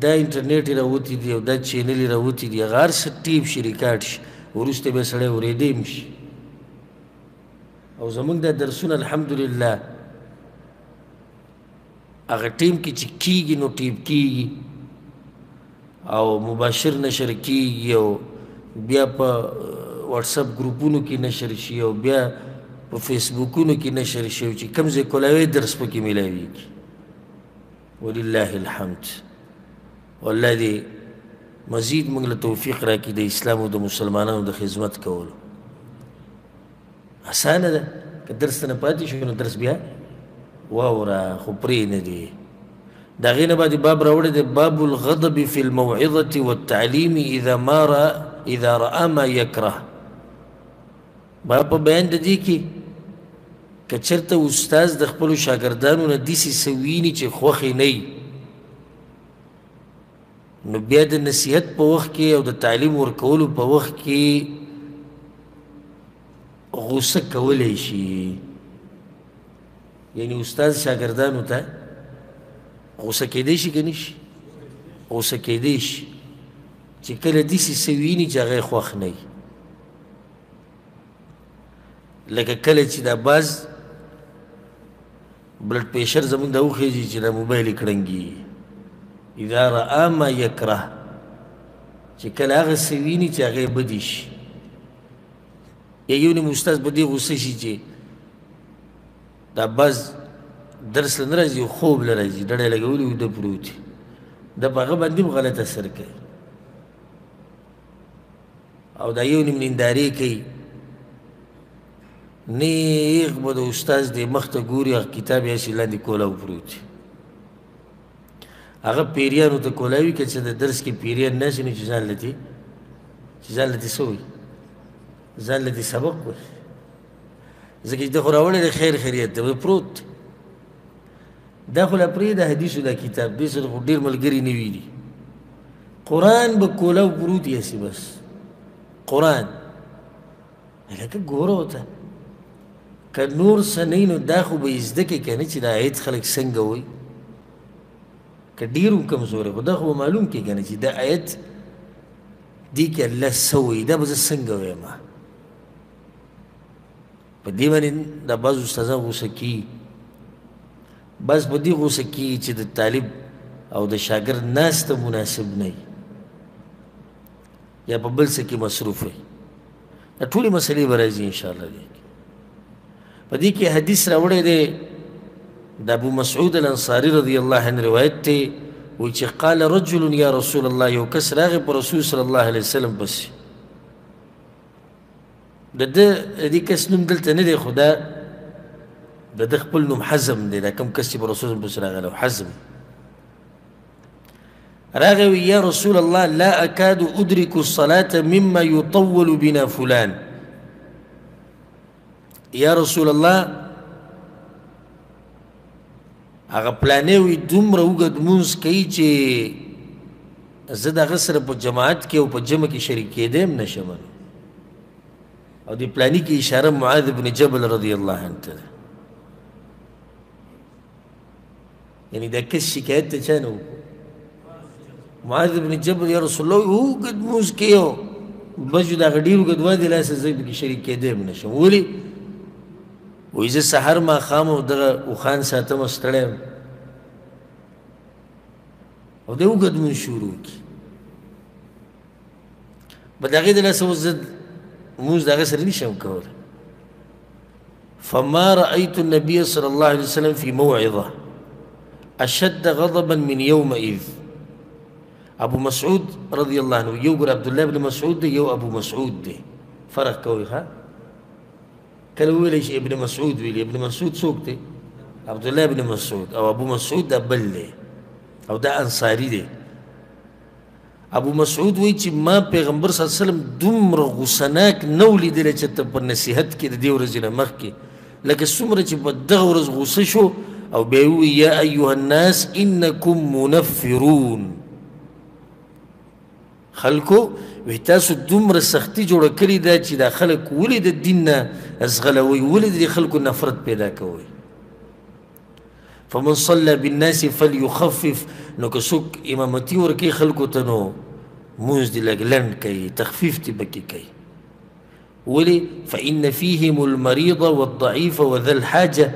دا انټرنیټ یې راوتي دي او دا چینل یې راوتي دي هغه هر څه ټیپ شي ریکارډ شي وروسته بیا سړی اورېدی هم شي او زمونږ دا درسونه الحمدلله هغه ټیم کې چې کېږي نو ټیپ کېږي او مباشر نشر کېږي او بیا په واټساپ ګروپونو کې نشر شي او بیا په فیسبوکونو کې نشر شي چې کوم ځای کولاوی درس پکې میلاویږي ولله الحمد والله دې مزید موږ له توفیق راکړي د اسلام او د مسلمانانو د خدمت کولو اسانه ده که درس ته نه پاتې شو نو درس بیا واوره خو پرې نه دی د هغې نه بعد باب راوړی دی باب الغضب فی الموعظة والتعلیم اذا رأى ما یکره باب په بیان د دې کې که چېرته استاز د خپلو شاګردانو نه داسې څه ویني چې خوښې نه وي نو بیا د نصیحت په وخت کې او د تعلیم ورکولو په وخت کې غوسه کولی شي یعنی استاد شاګردانو ته غوسه کېدی شي که نه شي غوسه کېدی شي چې کله داسې څه ویني چې هغه یې خوښ نه وي لکه کله چې دا بعض بلډ پریشر زمونږ دا وخېږي چې دا موبایل یې کړنګېږي اذا رأى ما یکره چې کله هغه څه ویني چې هغه یې بدې شي یا یو نیم استاز په دې غوسه شي چې دا بعض درس له نه راځي خوب له راځي ډډه یې لګولي ویده پروت وي دا په هغه باندې هم غلط اثر کوي او دا یو نیم نندارې کوي نیغ به د استاز دې مخ ته ګوري هغه کتاب یې هسې لاندې کولاو پروت وي هغه پیریانو ته کولاوي که چې د درس کې پیریان ناسي نو چې ځان له دې څه وایي ځان له دې سبق وایي ځکه چې ده خو راوړی دی خیر خیریت دی پروت دا خو لا پرېږده حدیثو دا کتاب دې سره خو ډېر ملګري نوي دي قرآن به کولاو پروت یې هسې بس قرآن لکه ګوره ورته که نور څه نه نو دا خو به یې زده کړې که نه چې دا آیت خلک څنګه وایي که ډېر هم کمزوری خو دا خو به معلوم کړې که نه چې دا آیت دې کې الله څه وایي دا به زه څنګه وایم په دې باندې دا بعض استادان غوسه کېږي بعض په دې غوسه کېږي چې د طالب او د شاګرد ناسته مناسب نه وي یا په بل څه کې مصروف وي دا ټولې مسلې به راځي انشاءالله دې په دې کې حدیث راوړی دی د ابو مسعود الانصاري رضی الله عنه روایت دی وایي چې قال رجل یا رسول الله یو کس راغی په رسول صلی الله علیه وسلم پسې د دې کس نوم دلته نه دی خو دا د ده خپل نوم حزم دی دا کوم کس چې په رسول پسې راغلی حزم راغی وی یا رسول الله لا اکاد ادرک الصلاة مما یطول بنا فلان یا رسول الله هغه پلانې وي دومره اوږد لمونځ کوي چې زه د هغه سره په جماعت کې او په جمع کې شریک کېدی هم نشم او دې پلاني کې اشاره معاذ بن جبل رضی الله عنه ته ده یعنې دا کس شکایت ته چا نه و معاذ بن جبل یا رسول الله اوږد لمونځ کوي او بس د هغه ډېر اوږد وادي لاسه زه پکې شریک کېدی هم نشم ولې وایي زه سحر ماښام او دغه اوښان ساتم ستړی یم او دی اوږد لمونځ شروع کړي به د هغې د لاسه اوس زه لمونځ د هغه سره نشم کولی فما رأيت النبي صلى الله عليه وسلم في موعظة أشد غضبا من يومئذ ابو مسعود رضی الله عنه یو ګور عبدالله بن مسعود دی یو ابو مسعود دی فرق کوي ښه کله ویلی شي ابن مسعود ویلی ابن مسعود څوک دی عبدالله بن مسعود او ابو مسعود دا بل دی او دا انصاري دی ابو مسعود وایي چې ما پیغمبر صلی الله علیه وسلم دومره غوسناک نه و لیدلی چې ته په نصیحت کې د دې ورځې نه مخکې لکه څومره چې په دغه ورځ غوسه شو او بیا یې ووایي یا ایها الناس انکم منفرون. خلکو وی تاسو دومره سختي جوړه کړې ده چې دا خلک ولې د دین نه ازغلوئ، ولې د خلکو نفرت پیدا کوئ. فمن صلى بالناس فليخفف. نو که څوک امامتي ورکوي خلکو ته نو مونځ دې لږ لنډ کوي، تخفیف دې پکې کوي. ولې؟ فإن فيهم المريض والضعيف وذا الحاجة.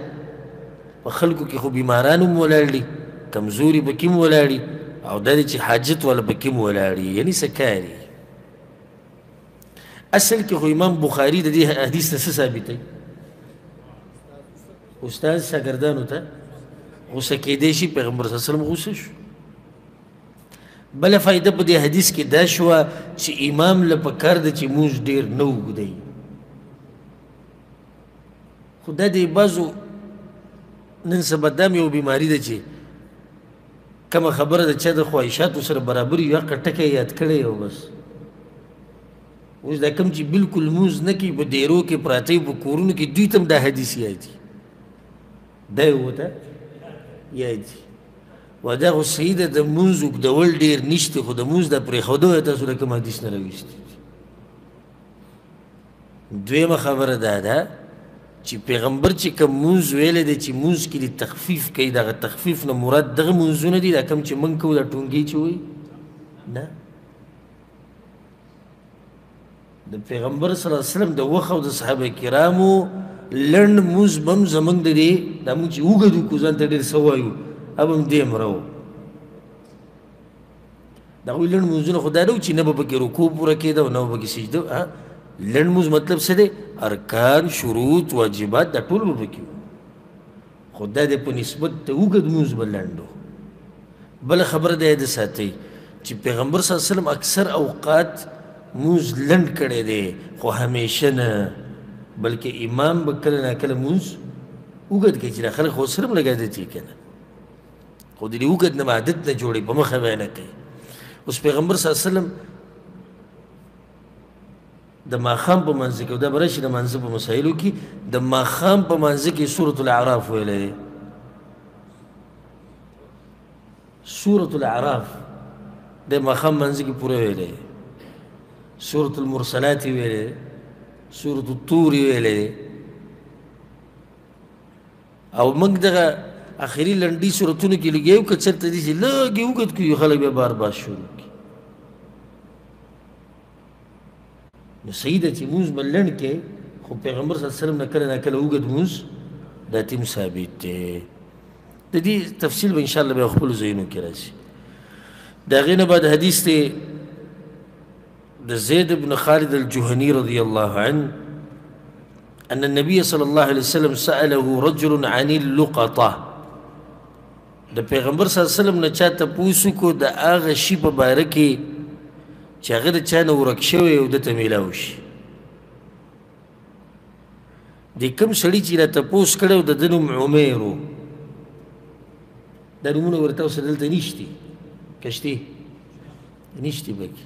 په خلکو کې خو بیماران هم ولاړ دي، کمزوري پکې هم ولاړ دي، او دا دی چې حاجت والا پکې هم ولاړ دي، یعنې څه کاري. اصل کې خو امام بخاري د دې حدیث نه څه ثابتوي؟ استاد شاګردانو ته غوسه کېدی شي، پیغمبر صلی الله علیه وسلم غوسه شو. بله فایده په دې حدیث کې دا شوه چې امام له پکار ده چې مونځ ډېر نه اوږدوي. خو دا د بعضو نن سبا دا یو بیماري ده چې کومه خبره د چا د خواهشاتو سره برابر وي هغه ټکی یاد کړی او بس. اوس دا کوم چې بلکل مونځ نه کوي، په ډیرو کې پراته وي، په کورونو کې، دوی ته هم دا حدیث یاد دي، دا یې ورته یاد دي. و دا خو صحیح ده، د مونځ اوږدول ډېر نشته، خو د مونځ دا پرېښودو تاسو له کوم حدیث نه راویستي. دویمه خبره دا ده چې پیغمبر چې کوم مونځ ویلی دی چې مونځ کې دې تخفیف کوي، دغه تخفیف نه مراد دغه مونځونه دي دا کوم چې موږ کوو دا ټونګې چې وایي نه. د پیغمبر صلی الله علیه وسلم د وخت او د صحابه کرامو لنډ مونځ به هم زموږ د دې دا مونږ چې اوږد وکړو ځان ته ډېر څه وایو اب هم دې هم راو. د هغوی لنډ مونځونه خو دا نه و چې نه به پکې رکوع پوره کېده او نه به پکې سجده. لنډ مونځ مطلب څه دی؟ ارکان، شروط، واجبات دا ټول به پکې وو، خو دا دی په نسبت د اوږد مونځ به لنډ و. بله خبره دا یاد ساتئ چې پیغمبر صلی الله علیه وسلم اکثر اوقات مونځ لنډ کړی دی، خو همیشه نه، بلکې امام به کله ناکله مونځ اوږد کوي چې دا خلک خو سره هم لږ عادت یې که نه، خو د دې اوږد نه عادت نه جوړوي، په مخه به یې نه کوي. اوس پیغمبر صلی الله علیه وسلم د ماښام په منځ کې، او دا به راشي د مانځه په مسایلو کې، د ماښام په منځ کې سورة الاعراف ویلی دی. سورة الاعراف د ماښام منځ کې پوره ویلی دی. سورة المرسلات ویلی دی، سورة الطور ویلی دی. او موږ دغه آخري لنډي سورتونو کې لګیا یو، که چېرته دي چې لږ یې اوږد کړي خلک بیا بار بار شروع کړي. نو صحیح ده چې مونځ به لنډ کې، خو پیغمبر صلی الله علیه وسلم نه کله ناکله اوږد مونځ دا تیم ثابت دی. د دې تفصیل به انشاءالله بیا خپلو ځایونو کې راځي. د هغې نه بعد حدیث دی د زید بن خالد الجهني رضی الله عنه أن النبي صلى الله عليه وسلم سأله رجل عن اللقطة. د پیغمبر صلی الله علیه وسلم نه چا تپوس وکړو د هغه شي په باره کې چې هغه د چا نه ورک شوی او دته میلاو شي. د کوم سړي چې را تپوس کړی و د ده نوم عمیر و. دا نومونه ورته اوس دلته نشتي، که شتې نشتي پکې،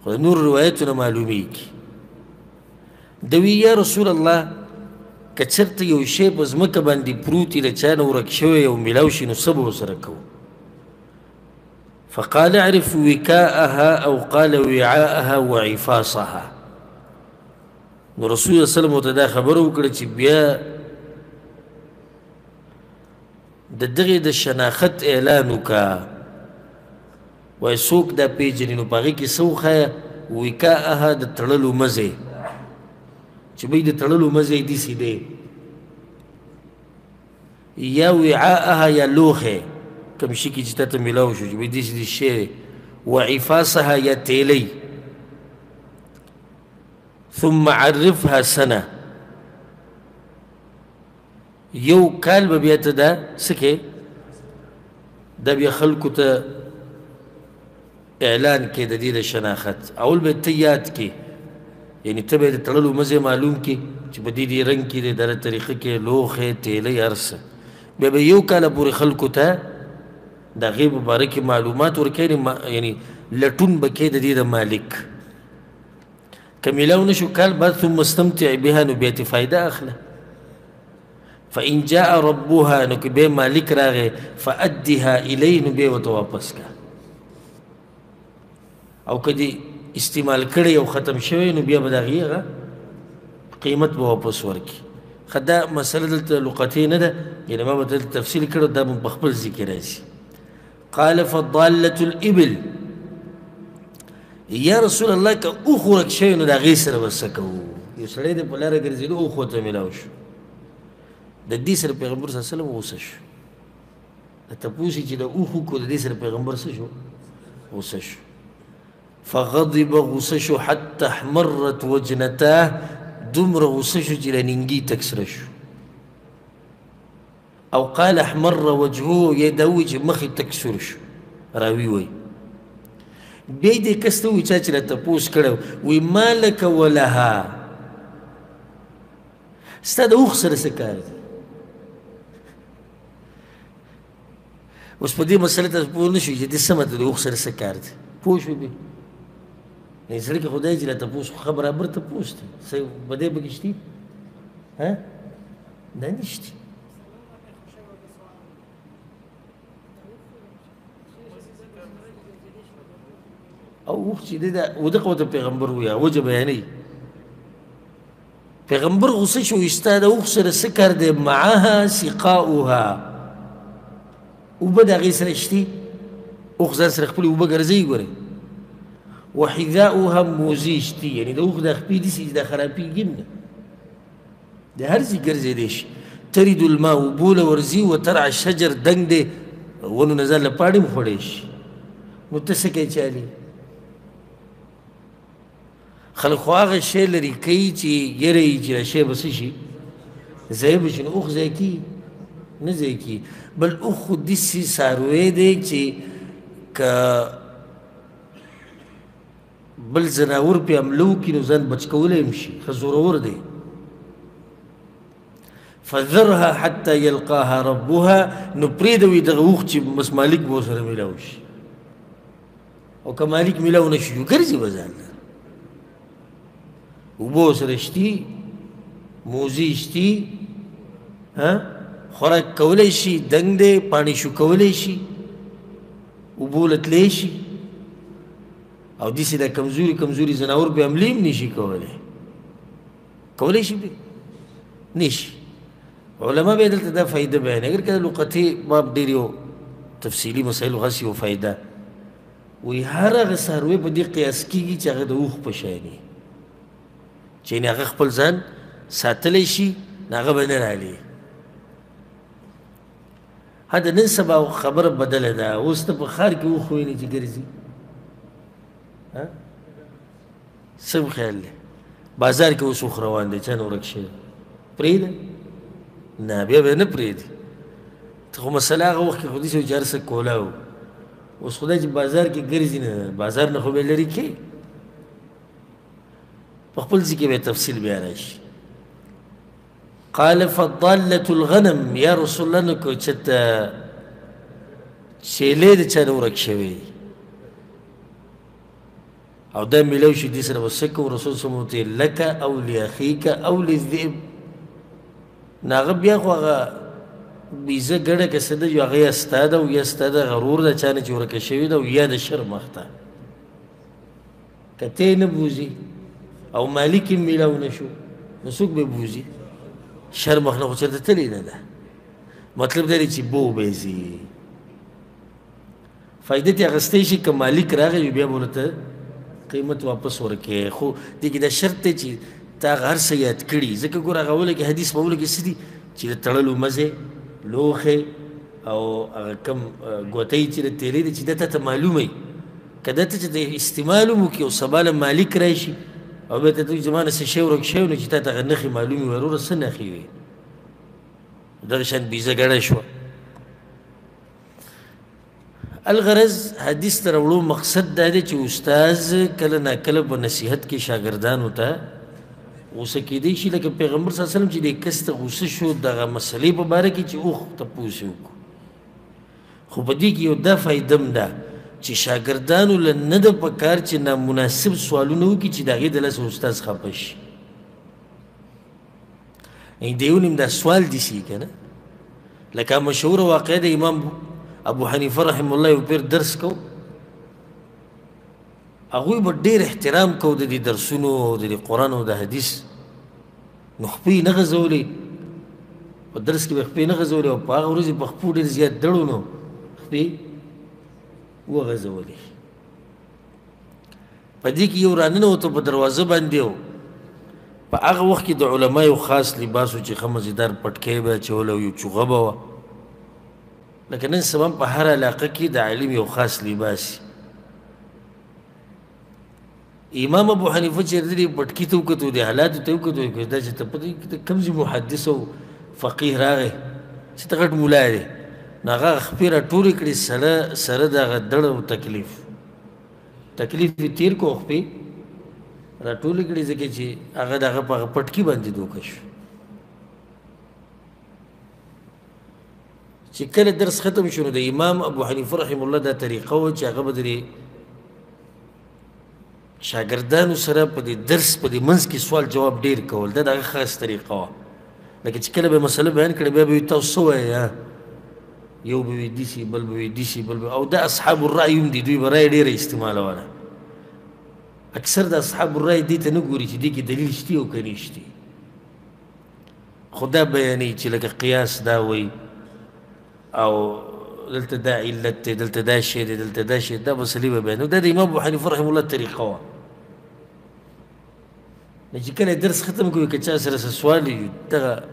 خو د نور روایتونه معلومیږي. د وی یا رسول الله که چېرته یو شی په ځمکه باندې پروت وي د چا نه ورک شوی او میلاو شي نو څه به ورسره کوو؟ فقال اعرف وكاءها او قال وعاءها وعفاصها. نو رسول الله صلی الله علیه وسلم ورته دا خبره وکړه چې بیا د دغې د شناخت اعلان وکړه، وایي څوک دا پېژني نو په هغې کې څه وښایه؟ وکاءها د تړلو مزې، چې بهی د تړلو مزې یې داسې دی، یا وعاءها یا لوښی کوم شي کې چې تا ته میلاو شو چې بهی داسې داسې شی دی، وعفاصها یا تیلی. ثم عرفها سنه، یو کال به بیا ته دا څه کې دا بیا خلکو ته اعلان کې د دې د شناخت. اول به ته یاد کې، یعنی ته به د تړلو مزې معلوم کې چې په دې دې رنګ کې دی، دغه طریقه کې لوښی تیلی هر څه. بیا به یو کاله پورې خلکو ته د هغې په باره کې معلومات ورکوي، یعنی لټون به کوي د دې د مالک. که میلاو نه شو کال بعد ثم استمتع بها، نو بیا ترې فایده اخله. فإن جاء ربها نو که بیا مالک راغی فأدها الی نو بیا ورته واپس کا او که دی استعمال کړی او ختم شوی نو بیا به د هغې هغه قیمت به واپس ورکړي. ښه دا مسله دلته لغتي نه ده، یعنې ما به دلته تفصیل کړی دا به په خپل ذکر راځي. قال فضالة الإبل یا رسول الله که اوښ ورک شوی نو د هغې سره به څه کوو؟ یو سړی دی په لاره ګرځېدو اوښ ورته میلاو شو، د دې سره پیغمبر صلی الله علیه وسلم غوسه شو. تپوس یې چې د اوښ وکړو، د دې سره پیغمبر څه شو؟ غوسه شو. فغضب غوسه شو حتى احمرت وجنتاه، دومره غوسه شو چې رنینګي تک سره شو. او قال احمر وجهه، یا دا وایي چې مخ یې تک سور شو. راوي وایي بیا یې دې کس ته وایي چا چې را تپوس کړی وایي ما لک ولها، ستا د اوښ سره څه کار دی؟ اوس په دې مسله ته پوه نه شوي چې دې څه مطلب د اوښ سره څه کار دی؟ پوه شوې بې یعنې سړي که خدای چې را تپوس خو برابر تپوس دی، څه بدۍ پکې شتي؟ دا نشته. او اوښ چې دی دا ودغه ورته پیغمبر ووایه وجه بیانوي. پیغمبر غوسه شو ستا د اوښ سره څه کار دی؟ معها سقاؤها، اوبه د هغې سره شتي، اوښ ځان سره خپلې اوبه ګرځوي ګورئ. وحذاؤها موزې شتي، یعنې د اوښ دا خپې داسې چې دا خرابېږي هم نه، د هر ځای ګرځېدی شي. ترد الماء اوبو له ورځي، وترعى الشجر دنګ دی ونو نه ځان له پاڼې هم خوړی شي. نو ته څه کوې چالې؟ خلک خو هغه شی لرې کوي چې یره یي چې دا شی به څه شي؟ ضایع به شي. نو اوښ ضایع کېږي؟ نه ضایع کېږي. بل اوښ خو داسې څاروی دی چې که بل ځناور پې حمله وکړي نو ځان بچ کولی هم شي، ښه زورور دی. فذرها حتى یلقاها ربها، نو پرېږده دغه اوښ چې بس مالک به ورسره میلاو شي، او که مالک میلاو نه شي نو ګرځي به ځان له اوبه ورسره شتي، موزې شتي، خوراک کولی شي، دنګ دی پاڼې شو کولی شي، اوبو له تلی شي، او داسې دا کمزوري کمزوري ځناور پې حملې هم نشي کولی. کولی شي پې؟ نشي. علما بیا دلته دا فایده بیانوي. اگر که د لغتي باب ډېر یو تفصیلي مسایلو هسې یو فایده وایي هر هغه څاروی په دې قیاس کېږي چې هغه د اوښ په شان وي، چې یعنې هغه خپل ځان ساتلی شي نو هغه به نه رالي. ها د نن سبا خبره بدله ده. اوس ته په ښار کې اوښ وینې چې ګرځي، څه خیال دی؟ بازار کې اوس اوښ روان دی، چا نه ورک شوی، پرېږده؟ نه، بیا به یې نه پرېږدي. ته خو مسله هغه وخت کې خو داسې و چې هر څه کولا و. اوس خدای چې بازار کې ګرځي نه، بازار نه خو به یې لرې کړي. په خپل ځای کې به تفصیل بیا راشي. قال فضالة الغنم، یا رسول الله نو که چېرته چیلی د چا نه ورک شوی او دا میلاو شي دې سره به څه کوو؟ رسول صلی الله علیه وسلم لک او لاخیک او للذئب، نو هغه بیا خو هغه بیزه ګډه که څه ده جو هغه یا ستا ده او یا ستا د غرور ده چا نه چې ورکه شوې ده، او یا د شر مخ ته که ته یې نه بوځي او مالک یې میلاو نه شو نو څوک به بوځي؟ شر مخ نه خو چېرته تللی نه ده. مطلب دا دی چې بو به ځي، فایده ترې اخیستی شي. که مالک راغی بیا به ورته قیمت واپس ورکړې. خو دې کې دا شرط دی چې تا هغه هر څه یاد کړي. ځکه ګوره هغه ولګې حدیث په ولګې څه دي چې د تړلو مزې، لوښې او هغه کم ګوتۍ چې د تیلې دي چې دا تا ته معلومه وي. که دا ته چې د استعمال هم وکړي او سبا له مالک راشي او بیا ته ته وایي زما نه څه شی ورک شوی نو چې تا ته هغه نښې معلومې وي، وروره څه نښې وي؟ دغه شان بیزه ګډه شوه. الغرض حدیث ته راوړو مقصد دا دی چې استاذ کله ناکله په نصیحت کې شاګردانو ته غوسه کېدی شي. لکه پیغمبر صلی الله علیه وسلم چې دې کس ته غوسه شو دغه مسلې په باره کې چې اوښ تپوس یې وکړو. خو په دې کې یو دا فایده هم ده چې شاګردانو له نه ده په کار چې نامناسب سوالونه وکړي چې د هغې د لاسه استاذ خفه شي. دیو نیم دا سوال دیسی که نه لکه مشهور واقع دا امام ابو حنیفه رحم الله یو پیر درس کو هغوی به ډېر احترام کو د دې درسونو او د قرآن او د حدیث نو خپې نه غځولې په درس کې به خپې نه غځولې او په هغه ورځ یې په خپو ډېر زیات دړو نو خپې وغځولې په دې کې یو راننوتو په دروازه باندې و په هغه وخت کې د علمایو خاص لباس و چې ښه مزیدار پټکی به اچول او یو چوغه به وه لکه نن سبا په هر علاقه کې د عالم یو خاص لباس امام ابو حنیفه چې دې پټکي ته وکتو د حالاتو ته وکتو دا چې ته په دې کوم ځای محدث او فقیه راغی چې ته غټ ملا دی نو هغه خپې راټولې کړې سره د هغه دړ او تکلیف یې تېر کو خپې راټولې کړې ځکه چې هغه د هغه په هغه پټکي باندې دوکه شو چې کله درس ختم شو نو د امام ابو حنیفه رحم الله دا طریقه وه چې هغه به د شاګردانو سره په دې درس په دې منځ کې سوال جواب ډېر کول دا د هغه خاص طریقه وه لکه چې کله به مسله بیان کړې بیا به وي تاسو څه وایئ یو به وي داسې بل به وي داسې بل به او دا اصحاب الرأی هم دي دوی به رایه ډېره استعمالوله اکثر د اصحاب الرأی دې ته نه ګوري چې دې کې دلیل شتي او که نه شتي خو دا بیانوي چې لکه قیاس دا وایي او دلته دا علت دی دلته دا شی دی دلته دا شی دا مسلې به بیانوي دا د امام ابو حنیفه رحم الله طریقه وه نو چې کله درس ختم کوي که چا سره څه سوال وي دغه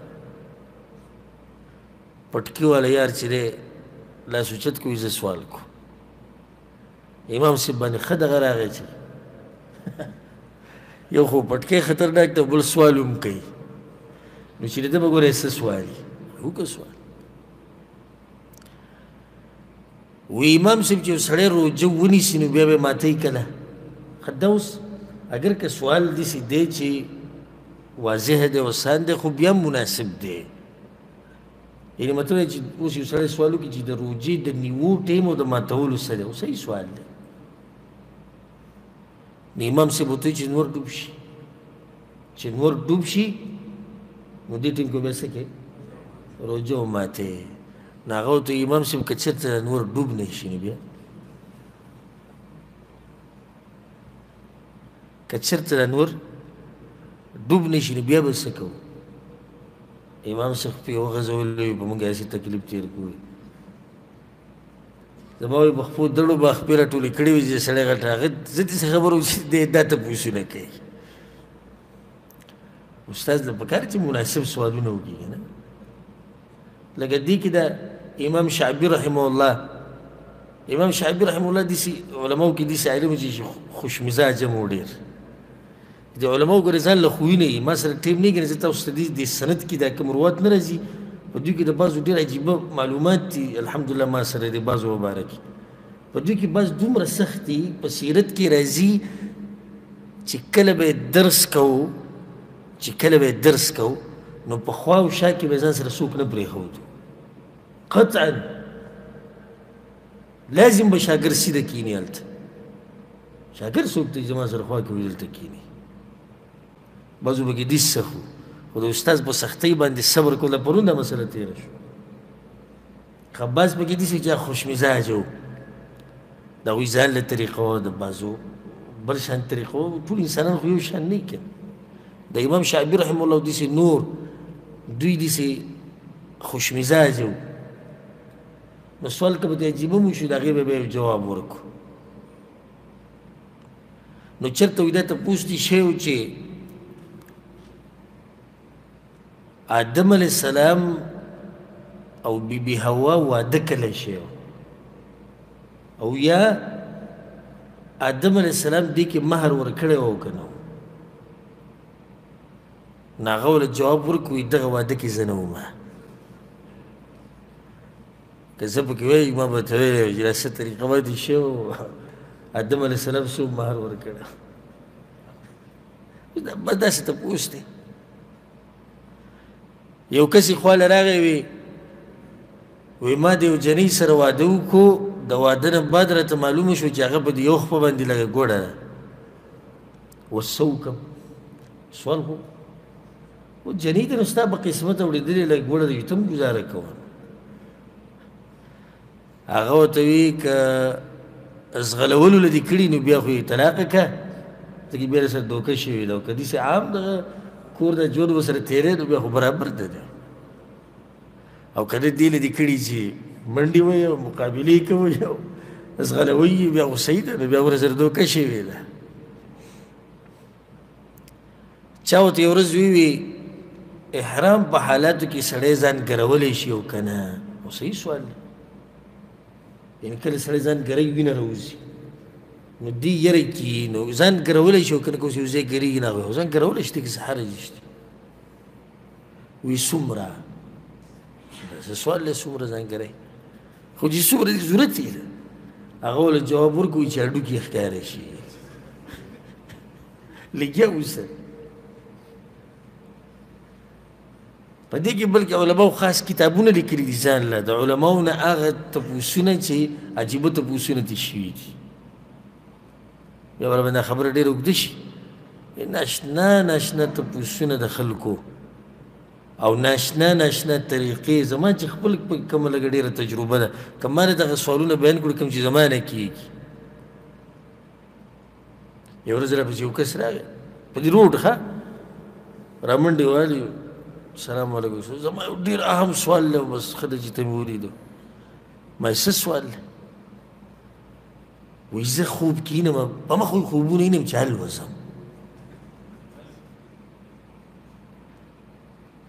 پټکي والا یار چې دی لاس اوچت کوي زه سوال کو امام صاحب باندې ښه دغه راغی چې یو خو پټکی خطرناک دی بل سوال هم کوي نو چې ده به ګوره څه سوالي وکړه سوال وی امام صاحب چې یو سړی روجه ونیسي نو بیا به ماتوي که نه ښه دا اوس اگر که سوال داسې دی چې واضح دی او سان دی خو بیا مناسب دی یعنې مطلب دی چې اوس یو سړی سوال وکړي چې د روجې د نیوو ټیم او د ماتولو څه دی او صحیح سوال دی نو امام صاحب ورته وایي چې نور ډوب شي چې نور ډوب شي نو دې ټیم کې بیا څه کوې روجه وماتې نو هغه ورته امام صاحب که چېرته نور ډوب نه شي نو بیا که چېرته نور ډوب نه شي نو بیا به څه کوو امام صاحب پې وغځولی په موږ هسې تکلیف تېر کړو زما وایي په خپلو دړو به خپې راټولې کړې وي چې سړی غټ هغه زه داسې خبرو چې دی دا تپوسونه کوي استاد له پکار چې مناسب سوالونه وکړي که نه لکه دې کې دا امام شعبي رحمه الله امام شعبي رحمه الله داسې علماو کې داسې عالم چې خوش مزاجه مو ډېر د علماو ګورې ځان له خوی نه وي ما سره ټیم نه ګڼي زه تاسو ته دې سند کې دا کوم روات نه راځي په دوی کې د بعضو ډېر عجیبه معلومات دي الحمدلله ما سره د بعضو مبارکي په دوی کې بعض دومره سخت دي په سیرت کې راځي چې کله به درس کوو نو په خوا او شا کې به ځان سره څوک نه پرېښودو قطعا لازم به شاګرد سیده کیني هلته شاګرد څوک دی زما سره خوا کې وي دلته کیني بعضو به کې دېس سخت خو د استاز په سختۍ باندې صبر کول د پرون دا مسله تېره شو ښه بعض په کې داسې چې خوش مزاجه و د هغوی ځان له طریقه وه د بعضو بل شان طریقه وه ټول انسانان خو یو شان نه وي که د امام شعبي رحم الله داسې نور دوی داسې خوش مزاجه و نو سوال که به د عجیبه مو شو د هغې به بیا جواب ورکړو نو چېرته وي دا تپوس دي شی و چې آدم علیه السلام او بی بی حوا واده کلی شی او یا آدم علیه السلام دې کې مهر ورکړی و که نه و نو هغه ورله جواب ورکړو دغه واده کې زه نه وم که زه پکې وایي ما به ته ویلی چې دا څه طریقه باندې شی و آدم علیه السلام څوک مهر ورکړی بس داسې تپوس دی یو کس یې خواله راغی وی ما د یو جنۍ سره واده وکړو د واده نه بعد راته معلومه شو چې هغه په د یو خپه باندې لږه ګوډه ده اوس څه وکړم سوال خو و جنې ته نو ستا په قسمت اورېدلې لږ ګوړه ده چې ته هم ګزاره کوه هغه ورته وي که ځغلولو له دې کړي نو بیا خو یې طلاقه که ځکه بیا سره دوکه شوې ده او که داسې عام دغه کور د ژوند ورسره تېری نو بیا خو برابر ده او که نه دې له دې کړي چې منډې وایي او مقابلې کوي او ځغلوي بیا خو صحیح ده نو بیا ورسره دوکه شوې ده چا ورته یو ورځ ویوي احرام په حالاتو کې سړی ځان ګرولی شي او که نه او صحیح سوال دی یعنې کله سړی ځان ګروي وینه راوځي نو دې یره کې نو ځان ګرولی شي او که نه که اوس یو ځای ګرېږي نه هغوی ځان ګرولی شي که څه حرج شته وی څومره څه سوال دی څومره ځان ګروي خو چې څومره دې ضرورت یې ده هغه ورله جواب ورکوي چې هډوکي ښکاره شي لګیا اوسه په دې کې بلکې علماو خاص کتابونه لیکلي دي ځان له د علماو نه هغه تپوسونه چې عجیبه تپوسونه ترې شوي دي بیا به دا خبره ډېره اوږده شي ناشنا ناشنا تپوسونه د خلکو او ناشنا ناشنا طریقې زما چې خپل کومه لږه ډېره تجربه ده که ما نه دغه سوالونه بیان کړو کوم چې زما نه کېږي یو ورځ راپسې یو کس راغی په دې روډ ښه رامنډې والي السلام علیکم زما یو ډېر اهم سوال دی بس ښه ده چې ته مې ولیدو ما څه سوال دی وایي زه خوب کې ینم په مخ خوبونه ینم چې الوځم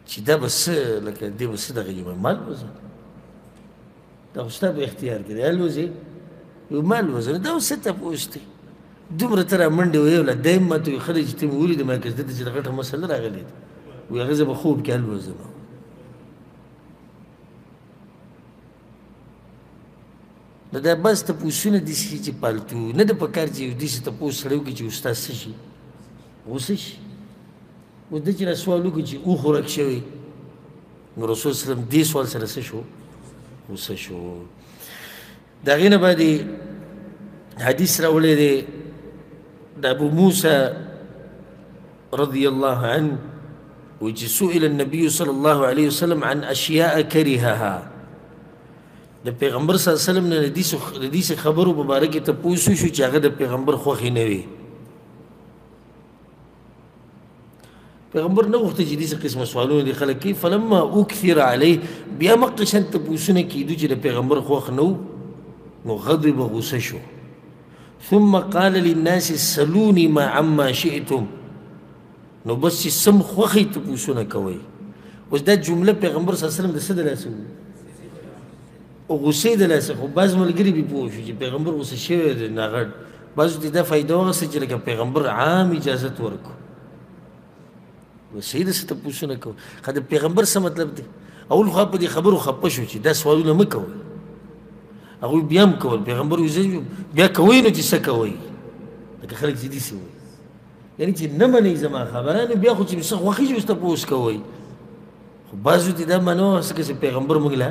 چې دا به څه لکه دې به څه دغه یم ما الوځم دا خو ستا په اختیار کې دی الوځې وایي ما الوځم دا اوس څه تپوس دی دومره ته رامنډې ویې وله دی هم ماته وایي ښه دی چې ته مې ولیدې ما که زده ته چې د غټه مسله راغلې ده وی هغه زه به خوب کې الوځم نو دا بس تپوسونه داسې چې پالتو نه ده په کار چې یو داسې تپوس سړی وکړي چې استاد څه شي غوسه شي اوس ده چې را سوال وکړي چې اوښ ورک شوی نو رسول سلم دې سوال سره څه شو غوسه شو د هغې نه باندې حدیث راوړی دی د ابو موسی رضی الله عنه وجه سئل النبي صلى الله عليه وسلم عن أشياء كرهها د پیغمبر صلی الله علیه وسلم نه د دې خبرو په باره کې تپوس وشو چې هغه د پیغمبر خوښې نه وي پیغمبر نه غوښتل چې داسې قسمه سوالونه دي خلک کوي فلما اکثر علیه بیا مقې شان تپوسونه کېدو چې د پیغمبر خوښ نه و نو غضب غوسه شو ثم قال للناس سلوني ما عما شئتم نو بس چې سم خوښې تپوسونه کوئ اوس دا جمله پیغمبر صلی الله علیه وسلم د څه د لاسه او غصې د لاسه خو بعض ملګري بې پوه شو چې پیغمبر غصه شوی دی ناغټ بعضو ته دا فایده واخیسته چې لکه پیغمبر عام اجازت ورکړو صحیح ده څه تپوسونه کوو ښه د پیغمبر څه مطلب دی اول خوا په دې خبرو خفه شو چې دا سوالونه مه کوئ هغوی بیا هم کول پیغمبر وایي بیا کوئ نو چې څه کوئ لکه خلک چې داسې وایي یعنی چې نه منئ زما خبره نو بیا خو چې څه خوښېږي اوس تپوس کوئ خو بعضو ته دا معنا واخیسته چې پیغمبر موږ له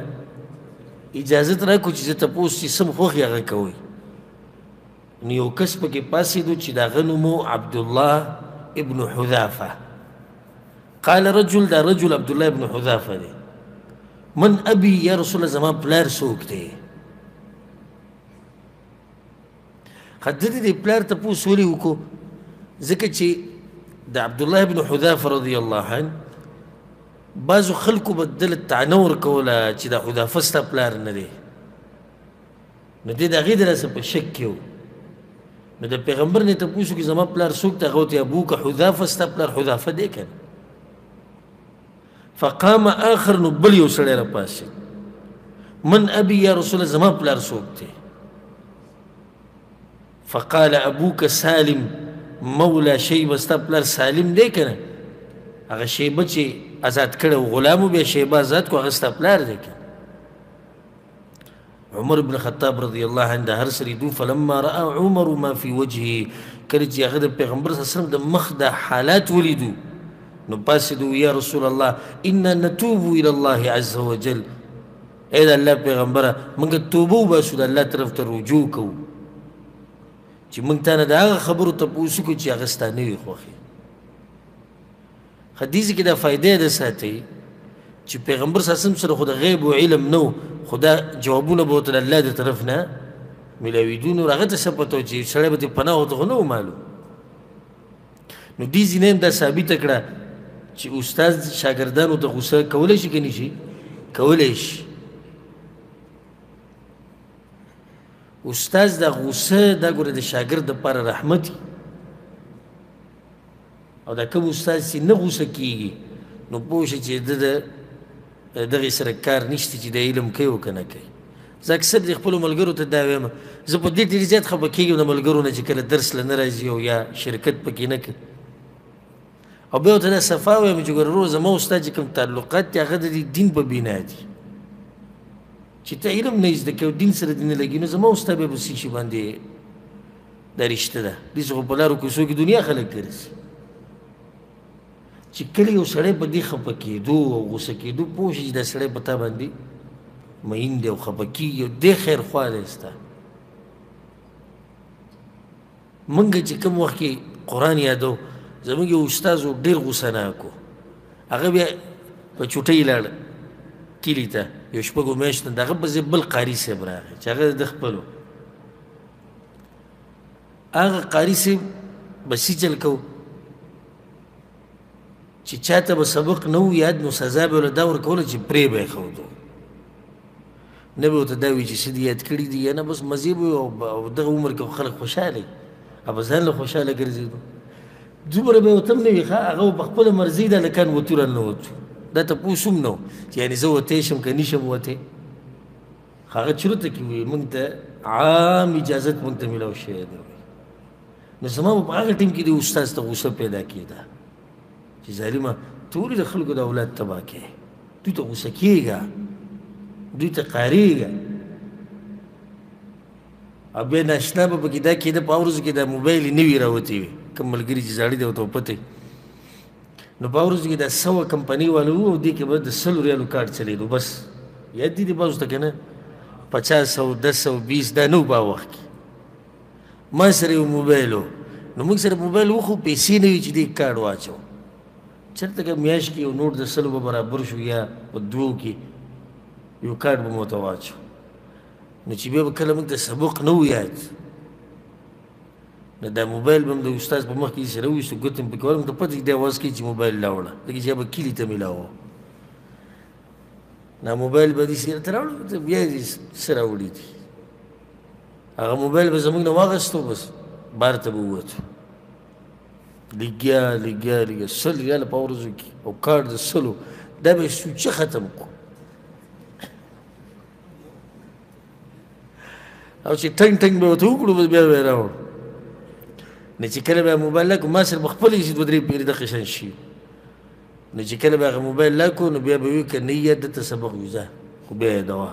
اجازت راکړو چې زه تپوس چې سم خوښ هغه کوئ نو یو کس پکې پاڅېدو چې د هغه نوم و عبدالله ابن حذافه قال رجل دا رجل عبدالله ابن حذافه دی من ابي یا رسول الله زما پلار څوک دی خدته دې پلار تپوس ولې وکړو ځکه چې د عبدالله ابن حذافه رضی الله عنه بعضو خلکو به دله طعنه ورکوله چې دا حذافه ستا پلار نه دی نو دې د هغې د لاسه په شک کې و نو د پیغمبر نه تپوس وکړي زما پلار څوک دی هغه ورته ابوک حذافه ستا پلار حذافه دی که فقام آخر نو بل یو سړی راپاڅېد من ابي یا رسول الله زما پلار څوک دی فقال ابوک سالم مولا شیبه ستا پلار سالم دی که نه هغه شیبه چې آزاد کړی و غلامو بیا شیبه آزاد کو هغه ستا پلار دی که عمر بن خطاب رضی الله عنه د هر سریدو فلما رأى عمر ما في وجهه کله چې هغه د پیغمبر صلی الله علیه وسلم د مخ د حالات ولیدو نو پاسېدو یا رسول الله انا نتوب الى الله عز وجل ای د الله پیغمبره موږ توبه وباسو د الله طرف ته رجوع کوو چې موږ تا نه د هغه خبرو تپوس وکړو چې هغه ستا نه وي خوښې حدیث کې دا فائدې ده ساتي چې پیغمبر صلی الله علیه وسلم سره خو د غیب او علم نو خو دا جوابونه به ورته د الله د طرف نه میلاوېدو نو هغه ته څه پته و چې سړی به ترې پناه ورته خو نه و معلوم نو دې ځینې هم دا ثابته کړه چې استاد شاګردانو ته غوسه کولی شي که نه شي کولی شي استاد دا غوسه دا ګوره د شاګرد دپاره رحمت او دا کوم استاد چې نه غوسه کېږي نو پوه شه چې ده د دغې سره کار نشته چې د علم کوي او که نه کوي زه اکثر د خپلو ملګرو ته دا وایم زه په دې ډېر زیات خفه کېږم د ملګرو نه چې کله درس له نه راځي او یا شرکت پکې نه کوي او بیا ورته دا صفا وایم چې ګوره ورور زما استاد چې کوم تعلقات دي هغه د دین په بنا دي چې ته علم نه زده کوې او دین سره دې نه لګي نو زما استاد بیا په څه شي باندې دا رشته ده داسې خو په لارو کوڅو کې دنیا خلک ګرځي چې کله یو سړی په دې خفه کېدو او غوسه کېدو پوه شي چې دا سړی په تا باندې مین دی او خفه کېږي او دی خیر خوالی ستا موږ چې کوم وخت کې قرآن یادو زموږ یو استاذ و ډېر غوسه ناک و هغه بیا په چوټۍ لاړ کلي ته یو شپږو میاشتو د هغه په ځای بل قاري صاحب راغی چې هغه د خپل و هغه قاري صاحب به څه چل کو چې چاته به سبق نه و یاد نو سزا به ورله دا ورکوله چې پرې به یې ښودو نه به ورته دا وي چې څه دې یاد کړي دي یا نه بس مزې به وي او دغه عمر کې خلک خوشحاله وي او په ځان له خوشحاله ګرځېدو دومره به ورته هم نه وي ښه هغه به په خپله مرضۍ دا لکان وتو راننوتو دا تپوس هم نه و چې یعنې زه وتی شم که نشم وتی هغه چرته کې وي موږ ته عام اجازت موږ ته میلاو شوی دی نو زما به په هغه ټیم کې د استاذ ته غوسه پیدا کېده چې ظالمه ته ولې د خلکو د اولاد تباه کوې دوی ته غوسه کېږه دوی ته قارېږه او بیا ناشنا به پکې دا کېده په هغه ورځو کې دا موبایل یې نوي راوتې وي کوم ملګري چې زاړه دی ورته پته نو په هغه ورځو کې دا 100 کمپنۍ والا وو او دې کې به د 100 ریالو کارډ چلېدو بس یاد دي دې بعضو ته که نه 50 100 10 20 دا نه و په هغه وخت کې ما سره یو موبایل و نو موږ سره موبایل و خو پیسې نه وي چې دې کارډ واچو چېرته که میاشت کې یو نوټ د 100 به برابر شو یا په 2 کې یو کارډ به مو ورته واچو نو چې بیا به کله موږ ته سبق نه و یاد نو دا موبایل به هم د استاد په مخ کې داسې راوویستو ګوتې مې پکې ول موږ ته پته دې اواز کوي چې موبایل راوړه لکه چې به کلي ته میلاوه دا موبایل به داسې راته راوړه بیا یې څه راوړي دي هغه موبایل به زموږ نه واخیستو بس بار ته به ووتو لګیا 100 ریاله په ورځو کې او کارډ د 100 دا به یې سوچه ختم کړو او چې ټنګ ټنګ به ورته وکړو بس بیا به یې راوړو نه چې کله به یې موبایل لاکو ما سره به خپله چې 2 3 پیرې دغه شان شي نو چې کله به هغه موبایل لاکو نو بیا به وي که نه یې دته سبق وي ځه خو بیا یې دوا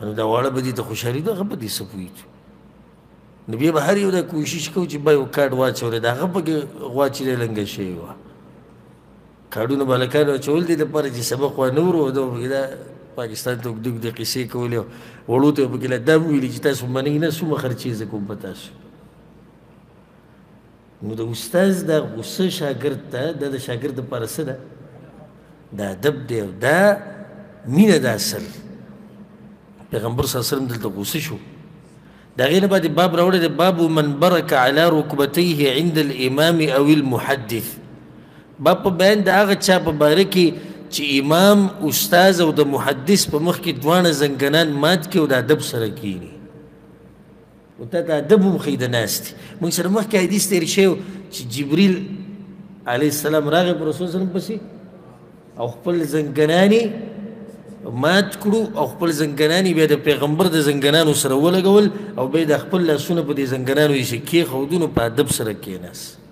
نو دا واړه به دې ته خوشحالي ده هغه به دې څه پوهېږي نو بیا به هر یو دا کوشش کوو چې با یو کارډ واچولی د هغه پکې غوا چې دی لنګه شوې وه کارډونه به هلکانو اچول دي دپاره چې سبق وانه ورو دا پکې دا پاکستان ته اوږدې اوږدې قصې کولې وړو ته به پکې لا دا ویلي چې تاسو منئ نه څومره خرچې زه کوم په تاسو نو د استاذ دا غوسه شاګرد ته دا د شاګرد دپاره څه ده دا ادب دی او دا مینه ده اصل پیغمبر صلی الله علیه وسلم دلته غوسه شو دا غیر نه باندې باب راوړی دی باب من برک علی رکبتیه عند الامام او المحدث باب په بیان د هغه چا په باره کې چې امام استاذ او د محدث په مخ کې دواړه زنګنان مات کړي او د ادب سره کښېني او تا ته ادب هم ښیي د ناستې موږ سره مخکې حدیث تېر شوی چې جبریل علیه السلام راغی په رسول سلم پسې او خپل زنګنانې مات کړو او خپل زنګنانې بیا د پیغمبر د زنګنانو سره ولګول او بیا د خپل لاسونه په دې زنګنانو ایسې کېښودو نو په ادب سره کېناست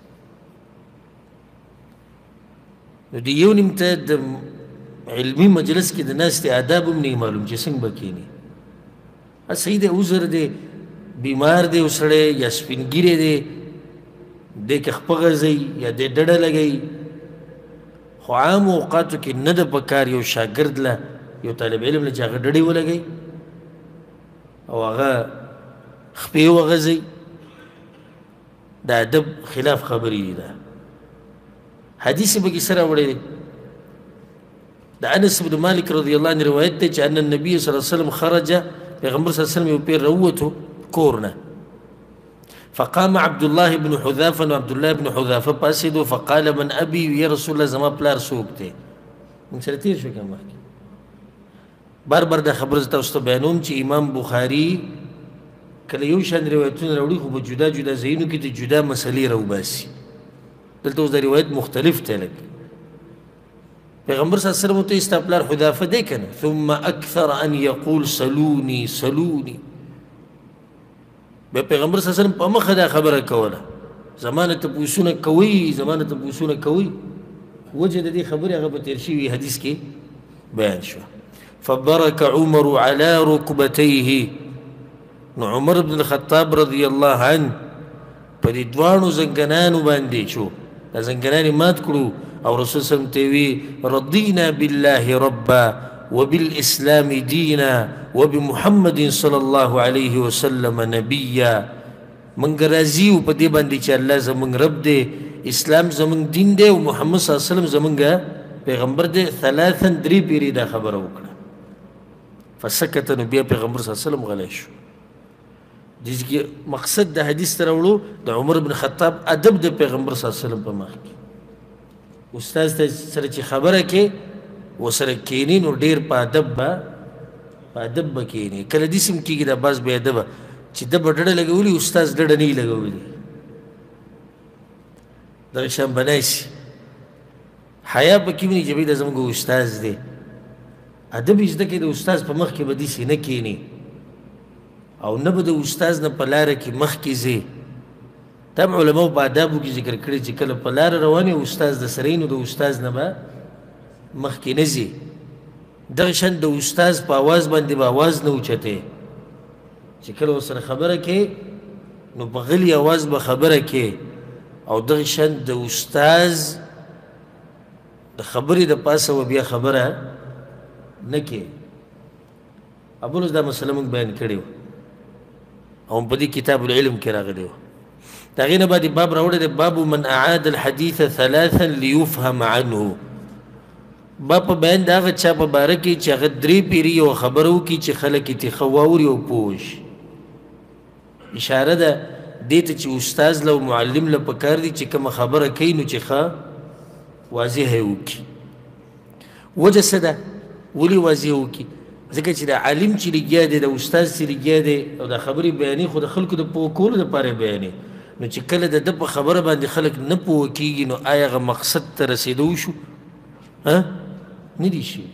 نو د یو نیم ته د علمي مجلس کې د ناستې آداب هم نه معلوم چې څنګه به کښېني صحیح دی عذر دی بیمار دی یو سړی یا سپین ګیری دی دی که خپه غځوي یا دی ډډه لګوي خو عامو اوقاتو کې نه ده پکار یو شاګرد له یو طالب علم له چې هغه ډډې ولګوي او هغه خپې وغځوي د ادب خلاف خبرې دي ده حدیث به کې سره وړی دی د انس بن مالک رضی الله عنه روایت دی چې ان النبي صلی الله علیه وسلم خرج پیغمبر صلی الله علیه وسلم یو پیر راووتو کورنه فقام عبد الله بن حذافه وعبد الله بن حذافه پاسېدو فقال من ابي یا رسول الله زما پلار څوک دی موږ سره تېر شو که مخکې بار بار دا خبره زه تاسو ته بیانوم چې امام بخاري کله یو شان روایتونه راوړي خو په جدا جدا ځایونو کې د جدا مسلې راوباسي دلته اوس دا روایت مختلف دی لږ پیغمبر صلی الله علیه وسلم ته ستا پلار حذافه دی که نه ثم اکثر ان یقول سلوني سلوني بیا پیغمبر صلی الله علیه وسلم په مخه دا خبره کوله زما نه تپوسونه کوئ زما نه تپوسونه کوئ وجه د دې خبرې هغه په تېر شوي حدیث کې بیان شوه فبرك عمر على ركبتيه نو عمر بن الخطاب رضی الله عنه په دې دواړو زنګنانو باندې شو دا زنګنان یې مات کړو او رسول صلی الله علیه وسلم ته وی رضینا بالله ربا وبالاسلام دینا وبمحمد صلی الله علیه وسلم نبیا منګ راضي په دې باندې چې الله زمونږ رب دی اسلام زمونږ دین دی او محمد صلی الله علیه وسلم زمونږ پیغمبر دی ثلاثا درې پیری دا خبره وکړه فسکت نو بیا پیغمبر صلی الله علیه وسلم غلی شو دې کې مقصد د حدیث ته راوړو د عمر بن خطاب ادب د پیغمبر صلی الله علیه وسلم په مخ کې استاد ته سره چې خبره کې ورسره کښېني نو ډېر په ادب به کښېني کله داسې هم کېږي دا بعض بې ادبه چې ده به ډډه لګولي استاد ډډه نه وي لګولي دغه شان به ناسي حیا پکې ویني چې بھئی دا زموږ استاد دی ادب یې زده کړي د استاد په مخ کې به داسې نه کښېني او نه به د استاد نه په لاره کې مخکې ځې دا هم علماو په آدابو کې ذکر کړي چې کله په لاره روان یې استاد د سره نو د استاد نه به مخکې نه ځي دغه شان د استاد په اواز باندې به اواز نه اوچتې چې کله ورسره خبره کې نو په غلي اواز به خبره کې او دغه شان د استاد د خبرې د پاسه و بیا خبره نه کې ابولس دا مسله موږ بیان کړې وه او په دې کتاب العلم کې راغلی وه د هغې نه بعد باب راوړی دی باب من اعاد الحديث ثلاثا ليفهم عنه باب په بیان د هغه چا په باره کې چې هغه درې پیري یو خبره وکړي چې خلک یې ترې ښه واوري او پوه شي اشاره ده دې ته چې استاذ له او معلم له پکار دي چې کومه خبره کوي نو چې ښه واضحه یې وکړي وجه څه ده ولې واضحه وکړي ځکه چې د عالم چې لګیا دی د استاذ چې لګیا دی او دا خبرې بیانې خو د خلکو د پوه کولو دپاره بیانې نو چې کله د ده په خبره باندې خلک نه پوه کېږي نو آیا هغه مقصد ته رسېدو شو نه دي شي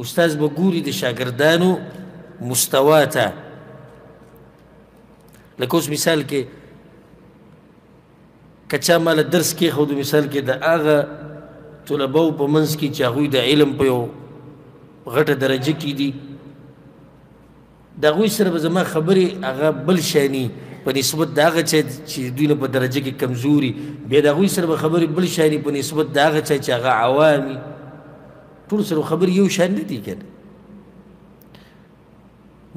استاذ به ګوري د شاګردانو مستوا ته لکه اوس مثال کې که چا ماله درس کېښودو مثال کې د هغه طلباو په منځ کې چې هغوی د علم په یو غټه درجه کې دي د هغوی سره به زما خبرې هغه بل شاني په نسبت د هغه چا چې دوی نه په درجه کې کمزوري بیا د هغوی سره به خبرې بل شاني په نسبت د هغه چا چې هغه عوامي ټول سره خبرې یو شان نه دي که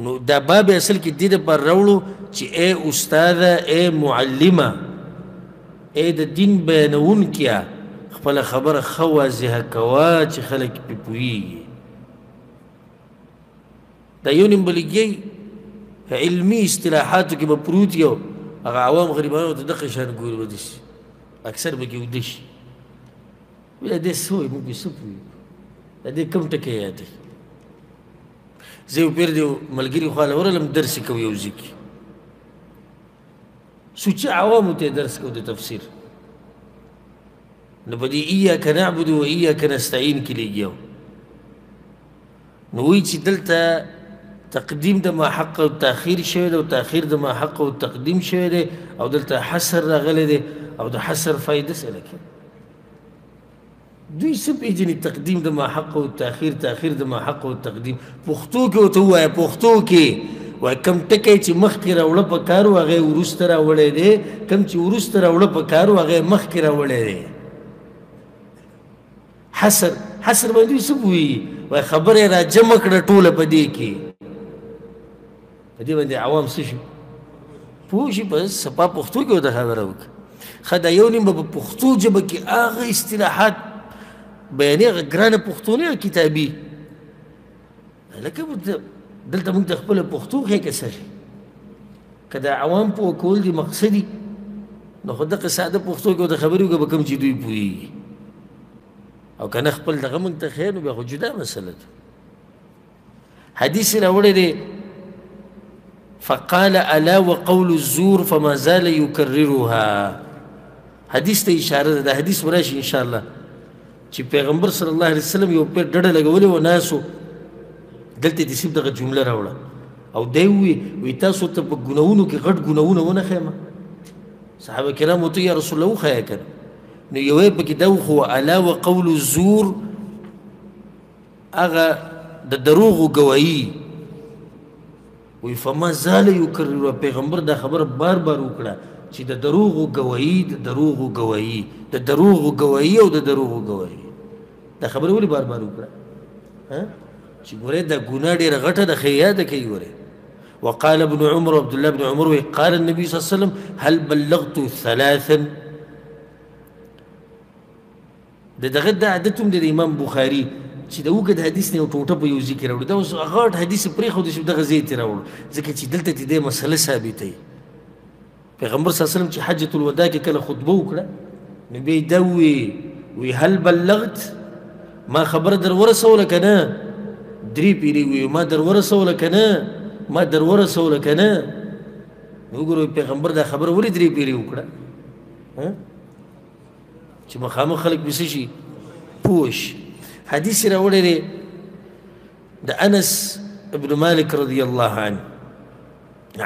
نو دا باب اصل کې دې دپاره راوړو چې ای استاده ای معلمه ای د دین بیانونکیه خپله خبره ښه واضحه کوه چې خلک پرې پوهېږي دا یو نیم به لګیایي علمي اصطلاحاتو کې به پروت یو هغه عوام غریبانو ته دغه شان ګوري به داسې اکثر به کې ویده شي وایي دا څه وایي موږ به څه پوهېږو دا دې کوم ټکی یادوي زه یو پیر د یو ملګري خواله ورغلم درس یې کوو یو ځای کې سوچي عوامو ته یې درس کوو د تفسیر نو په دې ایاک نعبد و ایاک نستعین کې لګیا نو وایي چې دلته تقدیم د ما حق او تاخیر شوی دی او تاخیر د ما حق او تقدیم شوی دی او دلته حصر راغلی دی او د حصر فایده څه لکه دوی څه پېژني تقدیم د ما حق او تاخیر تاخیر د ما حق او تقدیم پښتو کې ورته ووایه پښتو کې وایي کوم ټکی چې مخکې راوړه په کار و هغه یې وروسته راوړی دی کوم چې وروسته راوړه په کار و هغه یې مخکې راوړی دی حصر باندې دوی څه پوهېږي وایي خبره یې را جمع کړه ټوله په دې کې په دې باندې عوام څه شي پوه شي په صفا پښتو کې ورته خبره وکړه ښه دا یو نیم به په پښتو ژبه کې هغه اصطلاحات بیانې هغه ګرانه پښتو نه کتابي لکه دلته موږ د خپله پښتو غېږه سړي که د عوام پوه کول دي مقصدي نو خو دغه ساده پښتو کې د خبرې وکړه به کوم چې دوی پوهېږي او که نه خپل دغه موږ ته خیر نو بیا خو جدا مسله ده حدیث راوړی دی فقال الا وقول الزور فما زال يكررها حدیث ته اشاره ده دا حدیث وراشي ان شاء الله چې پیغمبر صلی الله علیه وسلم یو پیر ډډه لګولې و ناسو دلته دې سیب دغه جمله راوړه او دی وی تاسو ته په ګناونو کې غټ ګناونه ونه ښیم صحابه کرام ورته یا رسول الله وښیه که نه نو یو یې پکې دا وښوه الا وقول الزور هغه د دروغو ګوایي وی فما زال یکرر پیغمبر دا خبره بار بار وکړه چې د دروغو ګوایي د دروغو ګوایي د دروغو ګوایي او د دروغو ګوایي دا خبره ولې بار بار وکړه چې ګورې دا ګناه ډېره غټه ده ښه یاده کوي ګورې وقال ابن عمر عبد الله بن عمر قال النبي صلى الله عليه وسلم هل بلغت ثلاثا دغه د عادت هم د امام بخاري چې د اوږد حدیث نه یو ټوټه په یو ځای کې راوړي دا اوس غټ حدیث پرېښودی چې دغه ځای ته راوړو ځکه چې دلته د دې مسله ثابتوي پیغمبر صلی الله علیه وسلم چې حجة الوداع کې کله خطبه وکړه نو بیا یې دا وی هل بلغت ما خبره در ورسوله که نه درې پیرې وي ما در ورسوله که نه ما در ورسوله که نه نو وګورئ پیغمبر دا خبره ولې درې پیرې وکړه چې مخامخ خلک پې څه شي پوه شي حدیث راوړی دی د انس ابن مالک رضی الله عنه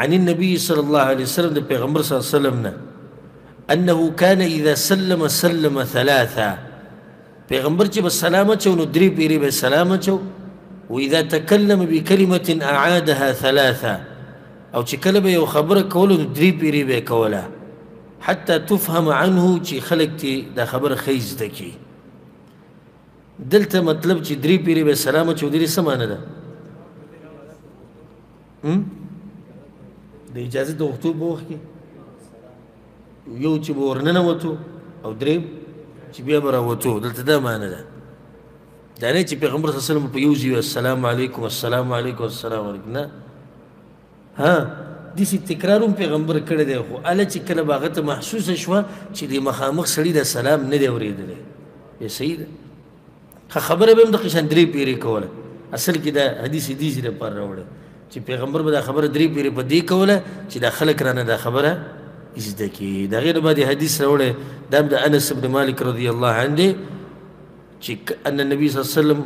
عن النبي صلى الله عليه وسلم د پیغمبر صلی الله علیه وسلم نه انه كان اذا سلم سلم ثلاثا پیغمبر چې به سلام اچو نو درې پیرې به سلام اچو واذا تكلم بكلمه اعادها ثلاثا او چې کله به یو خبره کوله نو درې پیرې به کوله حتى تفهم عنه چې خلک ته دا خبره ښه زده کړي دلته مطلب چې درې پیرې به سلام اچو درې څه معنی ده د اجازه د وختو په وخت کې یو چې به ورننوتو او دریم چې بیا به راوتو دلته دا معنی ده دا نه چې پیغمبر صلی الله علیه وسلم په یو ځای السلام علیکم السلام علیکم السلام علیکم نه داسې تکرار هم پیغمبر کړی دی خو هله چې کله به هغه ته محسوسه شوه چې د مخامخ سړي د سلام نه دی اورېدلی بیا صحیح ده خبره به هم دغه شان درې پیرې کوله اصل کې دا حدیث دې لپاره راوړی چې پیغمبر به دا خبره درې پیرې په دې کوله چې دا خلک رانه دا خبره زده کړي د هغې نه بعد حدیث راوړی دا هم د انس بن مالک رضی الله عنه دی چې ان النبي صلی الله عليه وسلم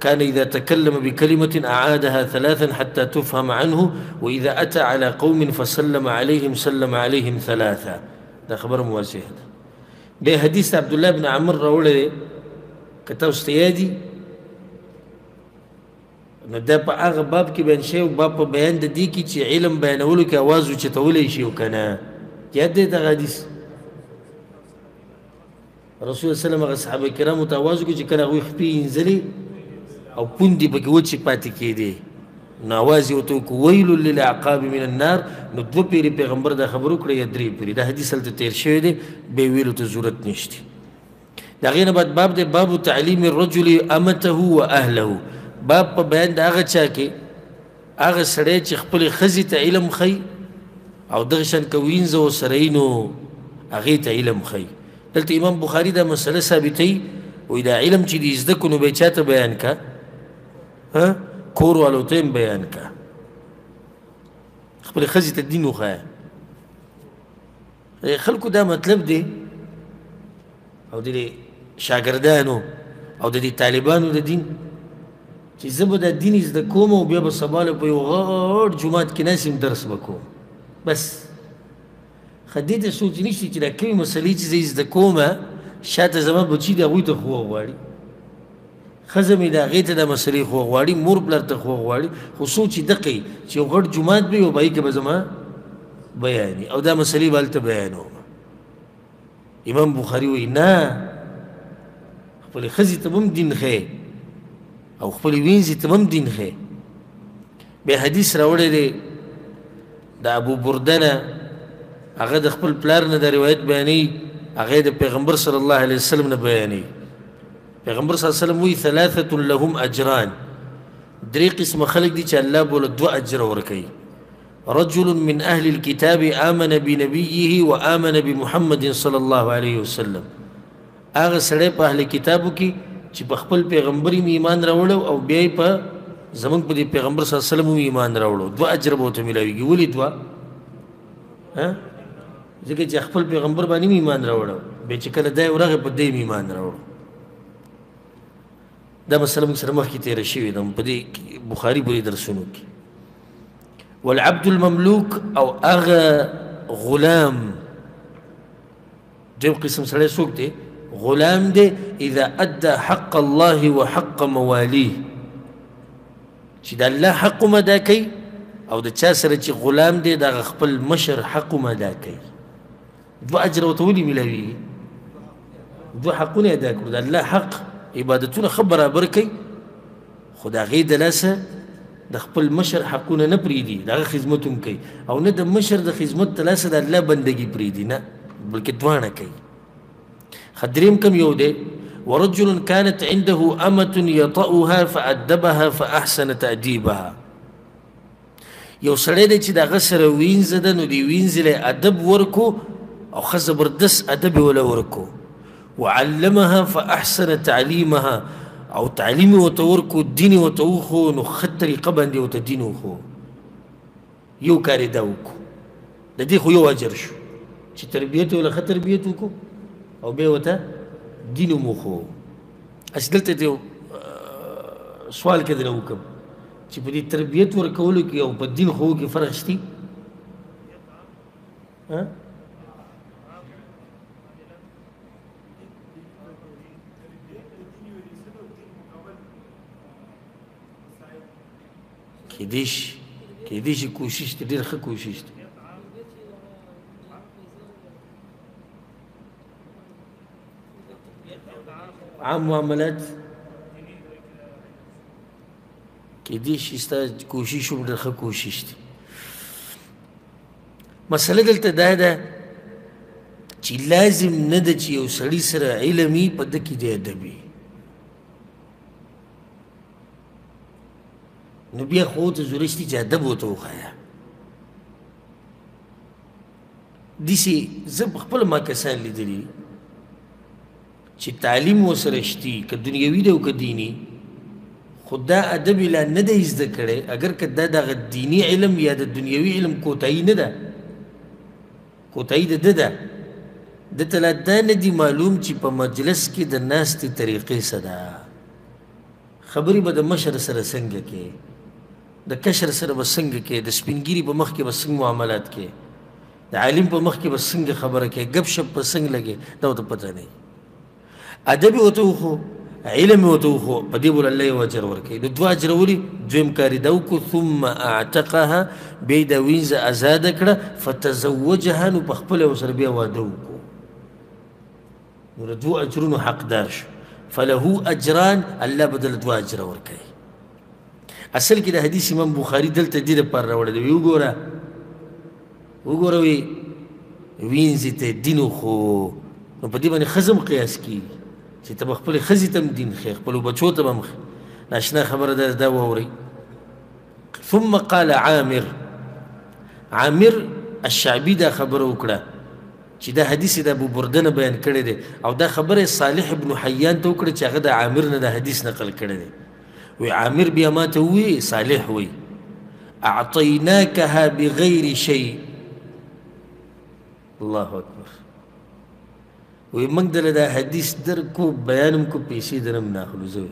كان إذا تكلم بكلمة أعادها ثلاثا حتى تفهم عنه وإذا أتى على قوم فسلم عليهم سلم عليهم ثلاثا دا خبر مواسيه ده ده حديث عبد الله بن عمر راوړی دی کته استیادي نو دا په هغه باب کې بیان شوی باب په بیان د دې کې چې علم بیانولو کې اواز اوچتولی شي او که نه یاد دی دغه حدیث رسول الله وسلم هغه صحابه کرامو ته اواز وکړي چې کله هغوی خپې انځلې او پوندې پکې وچې پاتې کېدې نو اواز یې ورته وکړو ویل للعقاب من النار نو دوه پیرې پیغمبر دا خبر وکړه یا درې پیرې دا حدیث هلته تېر شوی دی بیا ویلو ته ضرورت نشته د هغې نه بعد باب دی باب تعلیم الرجل امته و اهله باب په بیان د هغه چا کې هغه سړی چې خپلې ښځې ته علم ښیي او دغه شان که وینځه ورسره وي نو هغې ته علم ښیي دلته امام بخاري دا مسله ثابتوي وایي دا علم چې دې زده کړو نو به یې چا ته بیان که کور والو ته هم بیان که خپلې ښځې ته دین وښایه خلکو دا مطلب دی او د شاګردانو او د دې طالبانو د دین چې زه به دا دین زده کوم او بیا به سبا له په یو غټ جومات کې ناست یم درس به کوم بس ښه دې ته سوچ نشته چې دا کومې مسلې چې زه زده کوم شاته زما بچي د هغوی ته خو غواړي ښځه مې د هغې ته دا مسلې خو غواړي مور پلار ته خو غواړي خو سوچ یې دقه وي چې یو غټ جومات به وي او په هغې کې به زما بیاني او دا مسلې به هلته بیانوم امام بخاري وایي نه خپلې ښځې ته به هم دین ښیې او خپلې وینځې ته به هم دین ښیې بیا حدیث راوړی دی د ابو برده نه هغه د خپل پلار نه د روایت بیانوي هغه د پیغمبر صلی الله علیه وسلم نه بیانوي پیغمبر صلی الله علیه وسلم وی ثلاثه لهم اجران درې قسمه خلک دي چې الله بوله 2 اجر ورکوي رجل من اهل الكتاب آمن بنبيه وآمن بمحمد صلی الله علیه وسلم هغه سړی په اهل کتابو کې چې په خپل پیغمبر ایمان راوړو او بیا په زمونږ په دې پیغمبر صلی الله علیه وسلم ایمان راوړو 2 اجر به ورته ملاویږي ولې 2 ځکه چې خپل پیغمبر باندې ایمان راوړو بیا چې کله دی ورغه په دې ایمان راوړو دا مسله موږ سره مخکې تېره شوې ده په دې بخاري پورې درسونو کې والعبد المملوک او هغه غلام دویم قسم سړی څوک دی غلام دی اذا ادى حق الله وحق مواليه چې د الله حق هم ادا کوي او د چا سره چې غلام دی د خپل مشر حق هم ادا کوي 2 اجر ورته ولې میلاویږي 2 حقونه ادا کړو د الله حق عبادتونه ښه برابر کوي خو د هغې د لاسه د خپل مشر حقونه نه پرېږدي د هغه خدمت هم کوي او نه د مشر د خدمت د لاسه د الله بندګي پرېږدي نه بلکې دواړه کوي دریم کم یو دی ورجل كانت عنده أمة يطأها فأدبها فأحسن تأديبها یو سړی دی چې د هغه سره وینځه ده نو دې وینځې له ادب ورکو او ښه زبردست ادب یې وله ورکو وعلمها فأحسن تعلیمها او تعلیم یې ورته ورکو دین یې ورته وښو نو ښه طریقه باندې ورته دین وښو یو کار یې دا وکړو د دې خو یو اجر شو چې تربیت یې وله ښه تربیت وکړو او بیا ورته دین یې وښو هسې دلته دې سوال کې درنه وکړم چې په دې تربیت ورکولو کې او په دین ښوو کې فرق شته کېدای شي کوشش دی ډېر ښه کوشش دی عام معاملات کېدای شي ستا کوشش هم ډېر ښه کوشش دی مسله دلته دا ده چې لازم نه ده چې یو سړي سره علم وي په ده کې د ادب وي نو بیا خو ته ضرورت شته چې ادب ورته وښایه داسې زه په خپله ما کسان لیدلي چې تعلیم ورسره شتي که دنیوي دی او که دیني خو دا ادب یې لا نه دی زده کړی اگر که دا دغه دیني علم یا د دنیوي علم کوتاهي نه ده کوتاهي د ده ده دته لا دا نه دي معلوم چې په مجلس کې د ناستې طریقې څه ده خبرې به د مشر سره څنګه کې د کشر سره به څنګه کې د سپینګیري په مخ کې به څنګه معاملات کې د عالم په مخ کې به څنګه خبره کې ګپ شپ په څنګه لګې دا ورته پته نه ادب یې ورته وښو علم یې ورته وښو په دې بوله الله یو اجر ورکوي نو 2 اجر ولي دویم کار یې دا وکړو ثم اعتقها بیا یې دا وینځه ازاده کړه فتزوجها نو په خپله ورسره بیا واده وکړو نو د 2 اجرونو حقدار شو فله اجران الله بدل 2 اجر ورکوي اصل کې د حدیث امام بخاري دلته دې دپاره راوړی دی وګوره وی وینځې ته دین وښو نو په دې باندې ښځه هم قیاس کېږي چې ته به خپلې ښځې ته هم دین ښیې خپلو بچو ته به هم ناشنا خبره ده دا واورئ ثم قال عامر الشعبي دا خبره وکړه چې دا حدیث د ابو برده نه بیان کړی دی او دا خبره صالح ابن حیان ته وکړه چې هغه د عامر نه دا حدیث نقل کړی دی وی عامر بیا ما ته ووی صالح وی اعطیناکها بغیر شیء الله اکبر وی موږ دله دا حدیث درکو بیان هم کو پیسې در هم ناخلو زه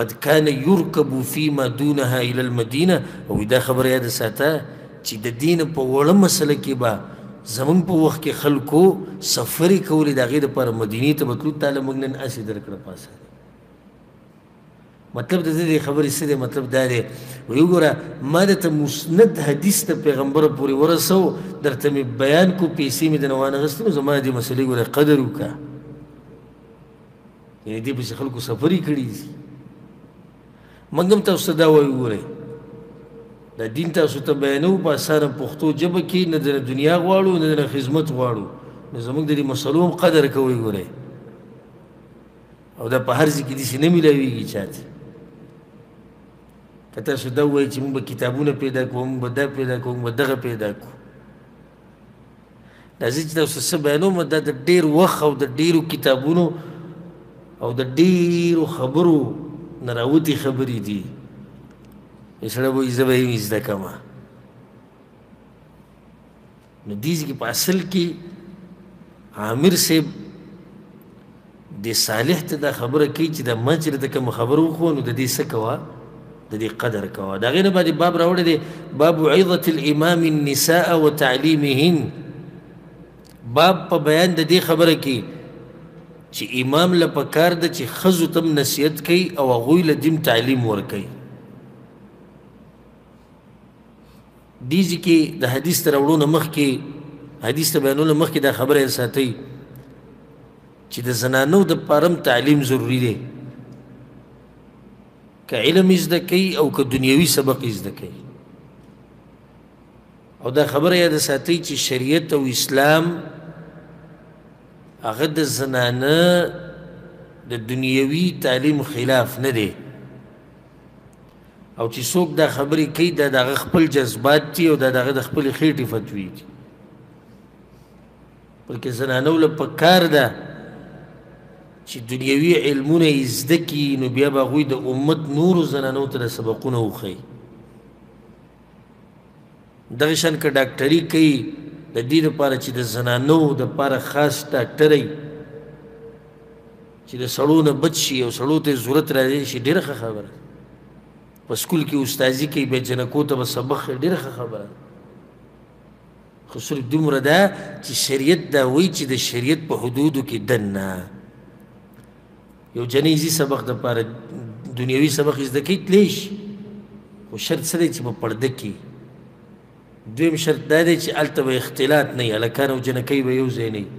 قد كان يركب فيما دونها الى المدینه او دا خبره یاد ساته چې د دین په وړه مسله کې به زمونږ په وخت کې خلکو سفرې کولې د هغې دپاره مدینې ته بتلو تعالی موږ نن هسې درکړه پاسه مطلب د دې خبرې څه دی مطلب دا دی وی وګوره ما درته مسند حدیث ته پیغمبر پورې ورسو درته مې بیان کو پیسې مې درنه وانغستې نو زما دې مسلې ګوره قدر وکړه یعنې دې پسې خلکو سفرې کړي دي موږ هم تاسو ته دا وایو ګورئ دا دین تاسو ته بیانو په اسانه پښتو ژبه کې، نه د دنیا غواړو نه د خدمت غواړو، نو زموږ د دې مسلو هم قدر کوئ ګورئ، او دا په هر ځای کې داسې نه میلاویږي چاته. که تاسو دا ووایئ چې موږ به کتابونه پیدا کوو، موږ به دا پیدا کوو، موږ به دغه پیدا کوو، دا زه چې تاسو څه بیانوم دا د ډېر وخت او د ډېرو کتابونو او د ډېرو خبرو نه راوتې خبرې دي. سړی وایي زه به یې زده کړمه. نو دې کې په اصل کې عامر صاحب د صالح ته دا خبره کوي چې دا ما چې درته کومه خبره وښوه نو د دې څه کوه، د دې قدر کوه. د هغې نه باندې باب راوړی دی باب عظة الامام النساء وتعلیمهن، باب په بیان د دې خبره کې چې امام له پکار ده چې ښځو ته هم نصیحت کوي او هغوی له دین تعلیم ورکوي. دې ځای کې د حدیث ته راوړو نه مخکې، حدیث ته بیانولو مخکې دا خبره یې ساتئ چې د زنانو دپاره هم تعلیم ضروري دی، که علم زده کوي او که دنیوي سبق زده کوي. او دا خبره یاد ساتئ چې شریعت او اسلام هغه د زنانه د دنیوي تعلیم خلاف نه دی، او چې څوک دا خبرې کوي دا د هغه خپل جذبات دي او دا د هغه د خپلې خېټې فتوی دي، بلکې زنانو له پکار ده چې دنیوي علمونه یې زده کړي، نو بیا به هغوی د امت نورو زنانو ته د سبقونه وښیي. دغه شان که ډاکټري کوي د دې دپاره چې د زنانو دپاره خاص ډاکټری چې د سړو نه بچ شي او سړو ته ضرورت راځي شي، ډېره ښه خبره. په سکول کې استازي کوي بیا جنکو ته به سبق ښیي، ډېره ښه خبره. خو صرف دومره ده چې شریعت دا وایي چې د شریعت په حدودو کې دننه یو جنۍ ځي سبق دپاره دنیوي سبق یې زده کوي تلی شي، خو شرط څه دی چې په پرده کې. دویم شرط دا دی چې هلته به اختلاط نه وي، هلکان او جنکۍ به یو ځای نه وي.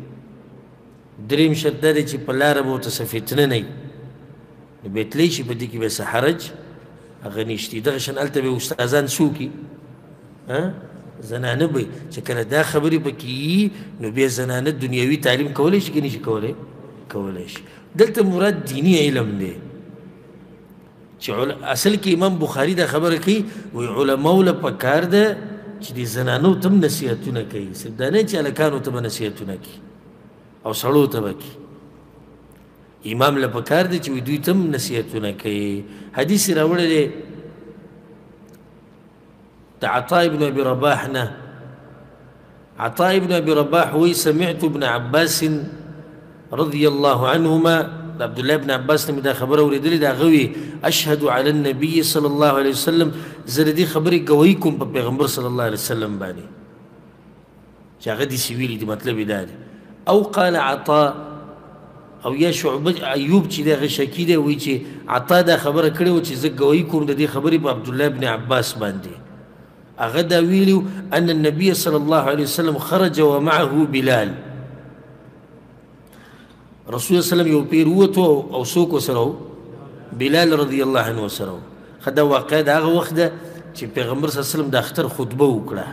دریم شرط دا دی چې په لاره به ورته څه فتنه نه وي، نو بیا تلی شي، په دې کې به څه حرج هغه نشته. دغه شان هلته به استادان څوک وي؟ زنانه به چې کله دا خبرې پکې وي نو بیا زنانه دنیوي تعلیم کولی شي که نه شي کولی؟ کولی شي. دلته مراد دینی علم دی چې اصل کې امام بخاري دا خبره کوي، وایي علماو له پکار ده چې د زنانو ته هم نصیحتونه کوي، صرف دا نه چې هلکانو ته به نصیحتونه کوي او سړو ته به کوي. امام له پکار دی چې دوی ته هم نصیحتونه کوي. حدیث یې راوړی دی د عطاء ابن ابي رباح نه. عطاء ابن ابي رباح وایي سمعت ابن عباس رضي الله عنهما، عبد الله بن عباس نے دا خبر اوریدلی، دا غوی اشهد علی النبي صلی الله علیه وسلم، زه دې خبرې گواهی کوم په پیغمبر صلی الله علیه وسلم باندې چې هغه دې ویلي دي، مطلب یې دا دی. او قال عطاء، او یا شعبه ایوب چې دغه شکی دی وایي چې عطا دا خبره کړې وه چې زه گواهی کوم د دې خبرې په عبدالله بن عباس باندې. هغه دا ویلي ان النبي صلی الله علیه وسلم خرج ومعه بلال، رسول الله صلی الله علیه وسلم یو پیر ووتو او څوک ورسره و؟ بلال رضی الله عنه ورسره و. ښه دا واقعه د هغه وخت ده چې پیغمبر صلی الله علیه وسلم د اختر خطبه وکړه،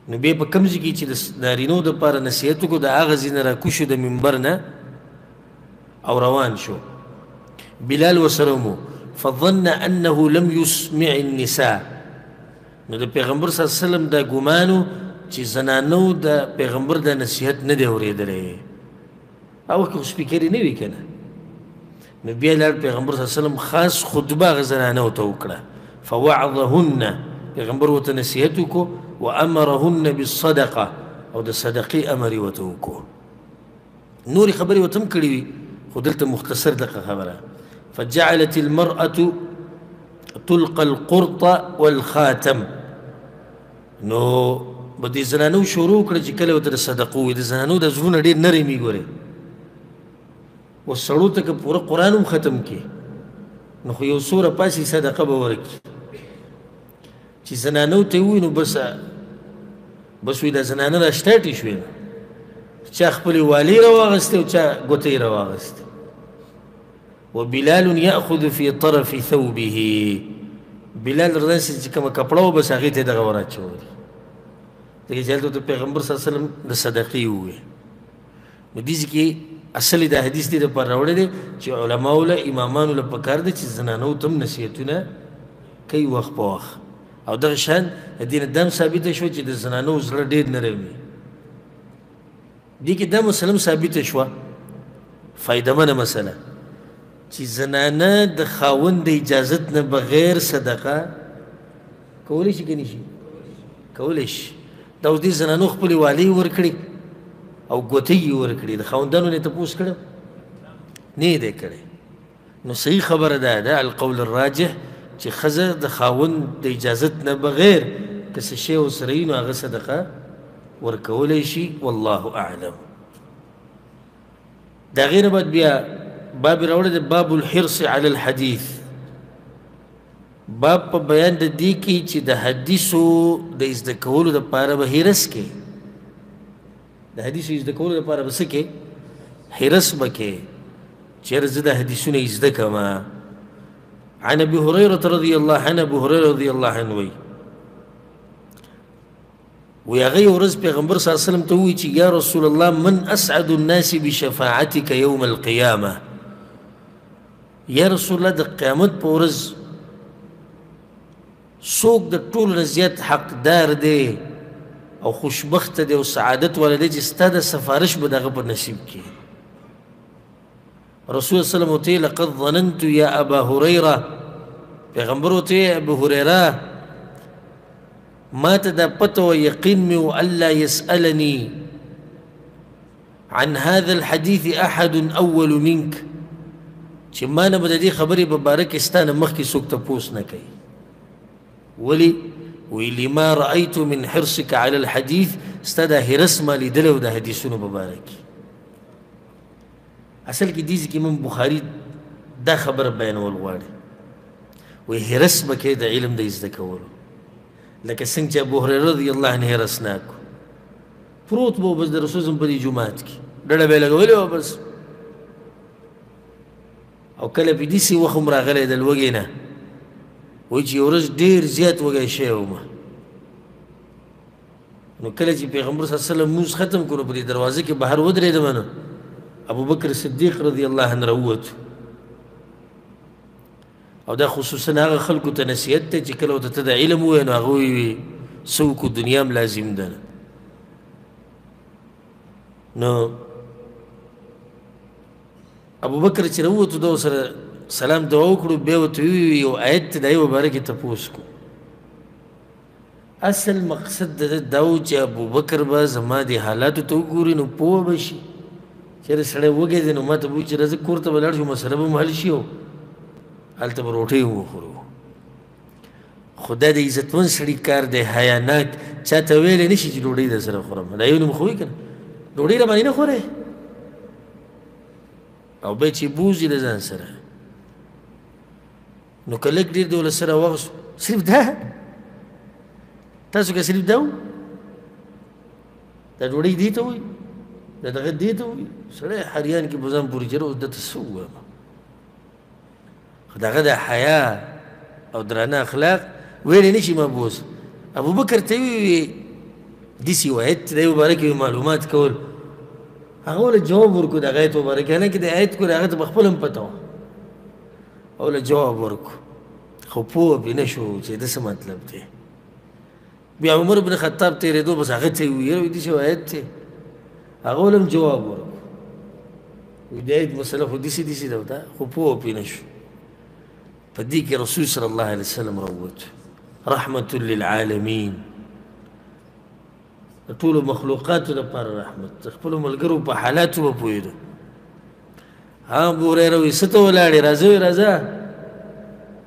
نو بیا په کوم ځای کې چې د نارینو دپاره نصیحت وکړو د هغه ځای نه راکوز شو د منبر نه او روان شو. بلال ورسره و، فظن انه لم يسمع النساء، نو د پیغمبر صلی الله علیه وسلم دا ګمانو چې زنانو د پیغمبر د نصیحت نه دی اورېدلی، او که سپیکرې نه وي که نه. نو بیا لاړ پیغمبر صلی الله علیه وسلم خاص خطبه هغه زنانو ته وکړه، فوعظهن، پیغمبر ورته نصیحت وکړو، وامرهن بالصدقه، او د صدقې امر یې ورته وکړو. نورې خبرې ورته هم کړې وي خو دلته مختصر دقه خبره. فجعلت المرأة تلقى القرط والخاتم، نو به دې زنانو شروع کړه چې کله ورته د صدقو وي. د زنانو د زړونه ډېر نرم وي ګورې، و سړو ته که پوره قرآن هم ختم کړي نو خو یو څوره پاسې صدقه به ورکړي. چې زنانو ته ووایي نو بس وایي دا زنانه را سټاټې شوې، چا خپلې والې راواغستې او چا ګوتې راواغستې. وبلال یأخذ في طرف ثوبه، بلال رضی الله عنه چې کومه کپړه وه بس هغې ته یې دغه وراچولي ځکه چې هلته ورته پیغمبر صلی الله علیه وسلم د صدقې وویې نو دې کې اصل دا حدیث دې دپاره راوړی دی چې علماو له امامانو له پکار دی چې زنانو ته هم نصیحتونه کوي وخت په وخت او دغه شان د دې نه دا هم ثابته شوه چې د زنانو زړه ډېر نرم وي دې کې دا مسله هم ثابته شوه فایدهمنه مسله چې زنانه د خاوند د اجازت نه بغیر صدقه کولی شي که نه شي کولی شي دا اوس دې زنانو خپلې والۍ ورکړي او ګوتې یې ورکړي د خاوندانو نه یې تپوس کړی نه یې دی کړی نو صحیح خبره ده القول الراجح چې ښځه د خاوند د اجازت نه بغیر که څه شی ورسره وي نو هغه صدقه ورکولی شي والله اعلم د هغې نه بعد بیا باب راوړی دی باب الحرص علی الحدیث باب په بیان د دې کې چې د حدیثو د زده کولو دپاره به حرص کې د حدیثو زده کولو دپاره به څه کې حرص به کې چېرې زه د حدیثونه زده کړم عن ابي هريره رضي الله عنه ابو هريره رضي الله عنه وی هغه یو ورځ پیغمبر صلی الله علیه وسلم ته ووایي چې یا رسول الله من اسعد الناس بشفاعتك یوم القیامه یا رسول الله د قیامت په ورځ څوک د ټولو نه زیات حقدار دی او خوشبخته دی او سعادت والا دی چې ستا د سفارش به د هغه په نصیب کې رسول صلی الله علیه وسلم لقد ظننت یا ابا هریره پیغمبر ورته ابو هریره ما ته دا پته و یقین مې و الا یسألني عن هذا الحديث احد اول منك چې ما نه به د دې خبرې په باره کې ستا نه مخکې څوک تپوس نه کوي ولې وی لما رأيت من حرصك على الحديث ستا دا حرص ما لیدلی و د حدیثونو په باره کې اصل کې دې ځای کې امام بخاري دا خبره بیانول غواړي وی حرص به کوې د علم د زده کولو لکه څنګه چې ابو هریره رضی الله عنه حرصناک پروت به بس د رسول په دې جومات کې ډډه به یې لګولې وه بس او کله په داسې وخت هم راغلی د لوږې نه وایي چې یو ورځ ډېر زیات وږی شوی وم نو کله چې پیغمبر صلی الله علیه وسلم مونځ ختم کړو په دې دروازه کې بهر ودرېدم نو ابوبکر صدیق رضی الله عنه راووت او دا خصوصا هغه خلکو ته نصیحت دی چې کله ورته ته د علم ووایې نو هغه وایي څه وکړو دنیا هم لازم ده نو ابوبکر چې راووتو دا ورسره سلام دعا وکړو بیا ورته ووایي یو آیت دی د هغې په باره کې تپوس کړو اصل مقصد د ده دا و چې ابوبکر به زما دې حالاتو ته وګوري نو پوه به شي چېرې سړی وږی دی نو ما ته به وایي چې راځه کور ته به لاړ شو مسله به هم حل شي هلته به روټۍ وخورو خو دا د عزتمن سړي کار دی حیاناک چا ته ویلی نه شي چې ډوډۍ در سره خورم دا یو نوم خو وي که نه ډوډۍ راباندې نه خورې او بیا چې بوځي د ځان سره نو که لږ ډېر د له سره واغوست صرف دا تاسو که صرف دا و دا ډوډۍ دې ته وایي دا دغه دې ته وایي سړی حریان کې به ځان پورې چې اوس دته څه ووایم خو د هغه د حیا او درانه اخلاق ویلی نه شي مبوس ابوبکر ته ویې داسې یو آیت د یو باره کې معلومات کول هغه له جواب ورکړو د هغه آیت په باره کې حالانکې د آیت کول هغه ته په خپله هم پته وه او له جواب ورکړو خو پوه پرې نه شو چې د څه مطلب دی بیا عمر بن خطاب تېرېدو بس هغه ته یې وویل وایي داسې یو آیت دی هغه له هم جواب ورکړو وایي د آیت مسله خو داسې داسې ده ورته خو پوه پرې نه شو په دې کې رسول صلی الله علیه وسلم راووت رحمت للعالمین د ټولو مخلوقاتو لپاره رحمت د خپلو ملګرو په حالاتو به پوهېدو ابو هریره وایي څه ته ولاړې راځه وایي راځه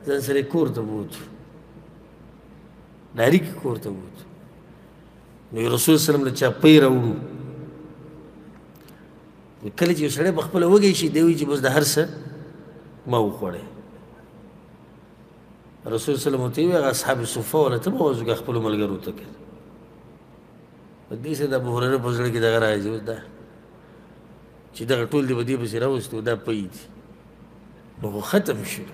ځان سره یې کور ته بوتو ډاري کې کور ته بوتو نو رسول صلی الله له چاپۍ راوړو کله چې یو سړی په خپله وږی شي دی وایي چې بس د هر څه ما وخوړی رسول صلی الله علیه وسلم ته وی هغه اصحاب صفه ولا ته به وځو خپلو ملګرو ته کوي په دې سره د ابو هریره په زړه کې دغه راځي اوس دا چې دغه ټول دی به دې پسې راوستو دا پۍ دي نو خو ختم شو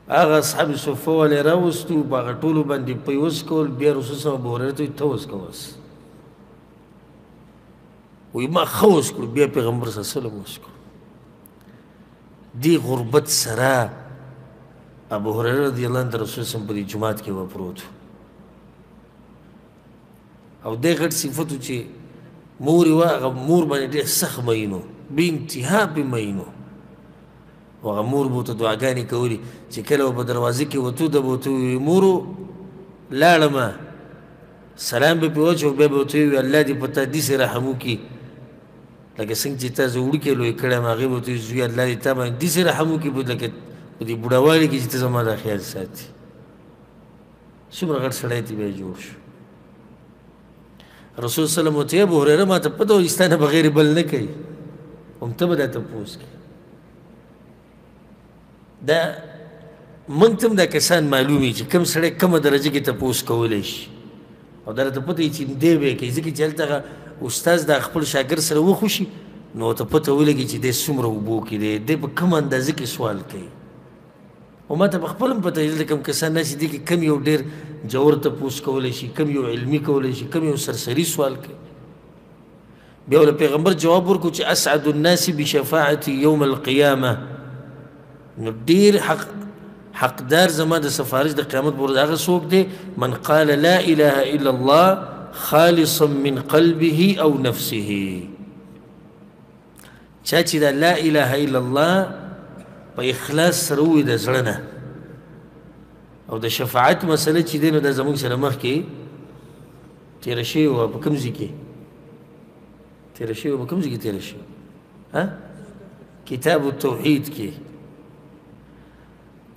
هغه اصحاب صفه ولې راوستو په هغه ټولو باندې په یې وڅکول بیا رسول صلی ابو هریره ته وایي ته وڅکه اوس وایي ما ښه وڅکلو بیا پیغمبر صلی الله علیه وسلم وڅکلو دې غربت سره ابو هریره رضی الله عنه د رسول صلی په دې جومات کې به پروت او دې غټ صفت چې مور یې وه هغه مور باندې ډېر سخت مین و بې انتها پې مین و او هغه مور به ورته دعاګانې کولې چې کله به په دروازه کې وتو ده به ورته ووایي مورو لاړمه سلام به پرې واچوو بیا به ورته ووایي الله دې په تا داسې رحم وکړي لکه څنګه چې تا زه وړوکی لوی کړی یم هغې به ورته وایي زوی الله دې تا باندې داسې رحم وکړي لکه په دې بوډاوالي کې چې ته زما دا خیال ساتي څومره غټ سړی ته بیا جوړ شو رسول صلی الله علیه وسلم ورته ابو هریره ما ته پته وه ستا نه بغیر بل نه کوي هم ته به دا تپوس کوي دا موږ ته هم دا کسان معلوم وي چې کوم سړی کومه درجه کې تپوس کولی شي او دا راته پته وي چې دی به یې کوي ځکه چې هلته هغه استاز دا خپل شاګرد سره وخوشي نو ورته پته ولګي چې دی څومره اوبو کې دی دی په کومه اندازه کې سوال کوي او ما ته په خپل هم پته دلته کوم کسان ناست دي کې کم یو ډېر جوور تپوس کولی شي کم یو علمي کولی شي کم یو سرسري سوال کوي بیا له پیغمبر جواب ورکړو چې اسعد الناس بشفاعتي یوم القیامه نو ډېر حقدار زما د سفارش د قیامت په ورځ هغه څوک دی من قال لا اله الا الله خالصا من قلبه او نفسه چا چې دا لا اله الا الله په اخلاص سره ووایي د زړه نه او د شفاعت مسله چې دی نو دا زموږ سره مخکې تېره شوې وه په کوم ځای کې تېره شوې وه په کوم ځای کې تېره شوې کتاب التوحید کې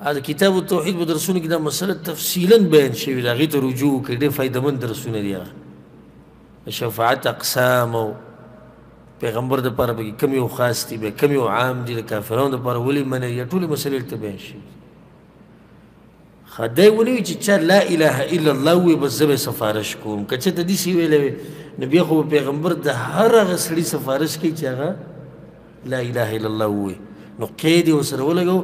دا کتاب التوحید په درسونو کې دا مسله تفصیلا بیان شوې ده هغې ته رجوع وکړئ ډېر فایدهمند درسونه دي هغه د شفاعت اقسام او پیغمبر دپاره پکې کم یو خاص دي بیا کم یو عام دي د کافرانو دپاره ولې منع یا ټولې مسلې دلته بیان شوي ښه دی ونه وي چې چا لا اله الا الله ووایي بس زه به یې سفارش کوم که چېرته داسې ویلی وی نو بیا خو به پیغمبر د هر هغه سړي سفارش کوي چې هغه لا اله الا الله ووایي نو قید یې ورسره ولګو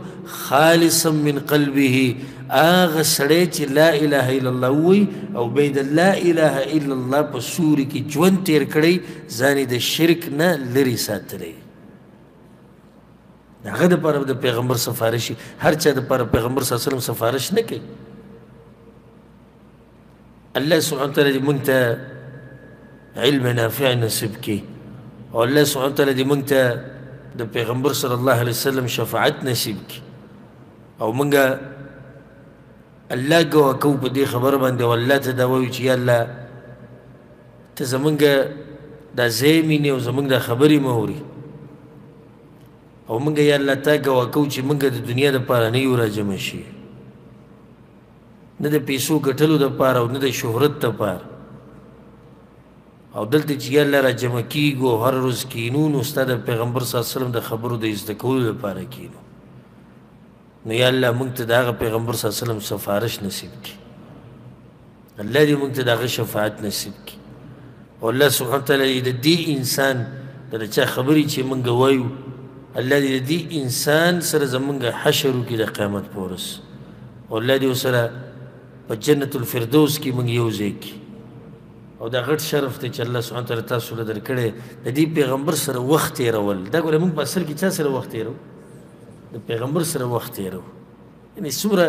خالصا من قلبه هغه سړی چې لا اله الا الله ووایي او بیا یې د لا اله الا الله په سوري کې ژوند تېر کړی ځان یې د شرک نه لرې ساتلی د هغه دپاره د پیغمبر سفارشي هر چا دپاره پیغمبر صلی الله علیه وسلم سفارش نه کوي الله سبحانه وتعالی دې موږ ته علم نافع نصیب کړي او الله سبحانه وتعالی دې موږ ته د پیغمبر صلی الله علیه وسلم شفاعت نصیب کړي او موږ الله ګواه کوو په دې خبره باندې او الله ته دا وایو چې یا الله ته زموږ دا ځای مینې او زموږ دا خبرې مه اوري او موږ یا الله تا ګواه کوو چې موږ د دنیا دپاره نه یو راجمع شي نه د پیسو ګټلو دپاره او نه د شهرت دپاره او دلته چې یا الله راجمع کېږو او هر روز کینو نو ستا د پیغمبر صلی الله علیه وسلم د خبرو د زده کولو دپاره کینو نو یا الله موږ ته د هغه پیغمبر صلی الله علیه وسلم سفارش نصیب کړي الله دې موږ ته د هغه شفاعت نصیب کړي او الله سبحانه وتعالی د دې انسان د چا خبرې چې موږ وایو الله دې د دې انسان سره زموږ حشر وکړي د قیامت په ورځ او الله دې ورسره په جنت الفردوس کې موږ یو ځای کړي او دا غټ شرف دی چې الله سبحانه وتعالی تاسو له درکړی د دې پیغمبر سره وخت تېرول دا ګوره موږ په اصل کې چا سره وخت تېرو د پیغمبر سره وخت تېرو یعنې څومره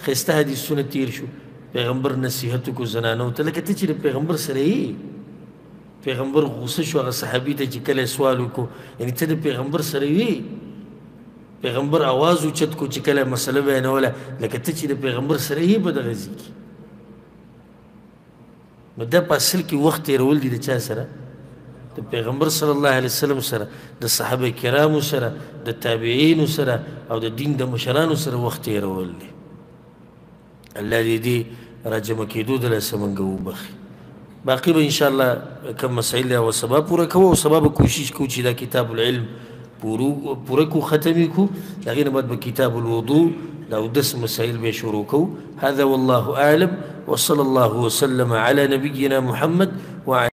ښایسته حدیثونه تېر شو پیغمبر نصیحت وکړو زنانو ته لکه ته چې د پیغمبر سره یې پیغمبر غوسه شو هغه صحابي ته چې کله سوال وکړو یعنې ته د پیغمبر سره یې پیغمبر آواز اوچت کو چې کله مسله بیانوله لکه ته چې د پیغمبر سره یې په دغه ځای کې نو دا په اصل کې وخت تېرول دي د چا سره د پیغمبر صلی الله علیه وسلم سره د صحابه کرامو سره د تابعینو سره او د دین د مشرانو سره وخت تېرول دي الله دې دې راجمع کېدو دلاسه موږ وبخي باقي به انشاءالله کوم مسایل او سبا پوره کوو او سبا به کوشش کوو چې دا کتاب العلم پوره کو ختم کړو د هغې نه بعد به کتاب الوضوء دا اودس مسائل به شروع کوو هذا والله اعلم وصلى الله وسلم على نبينا محمد وعلى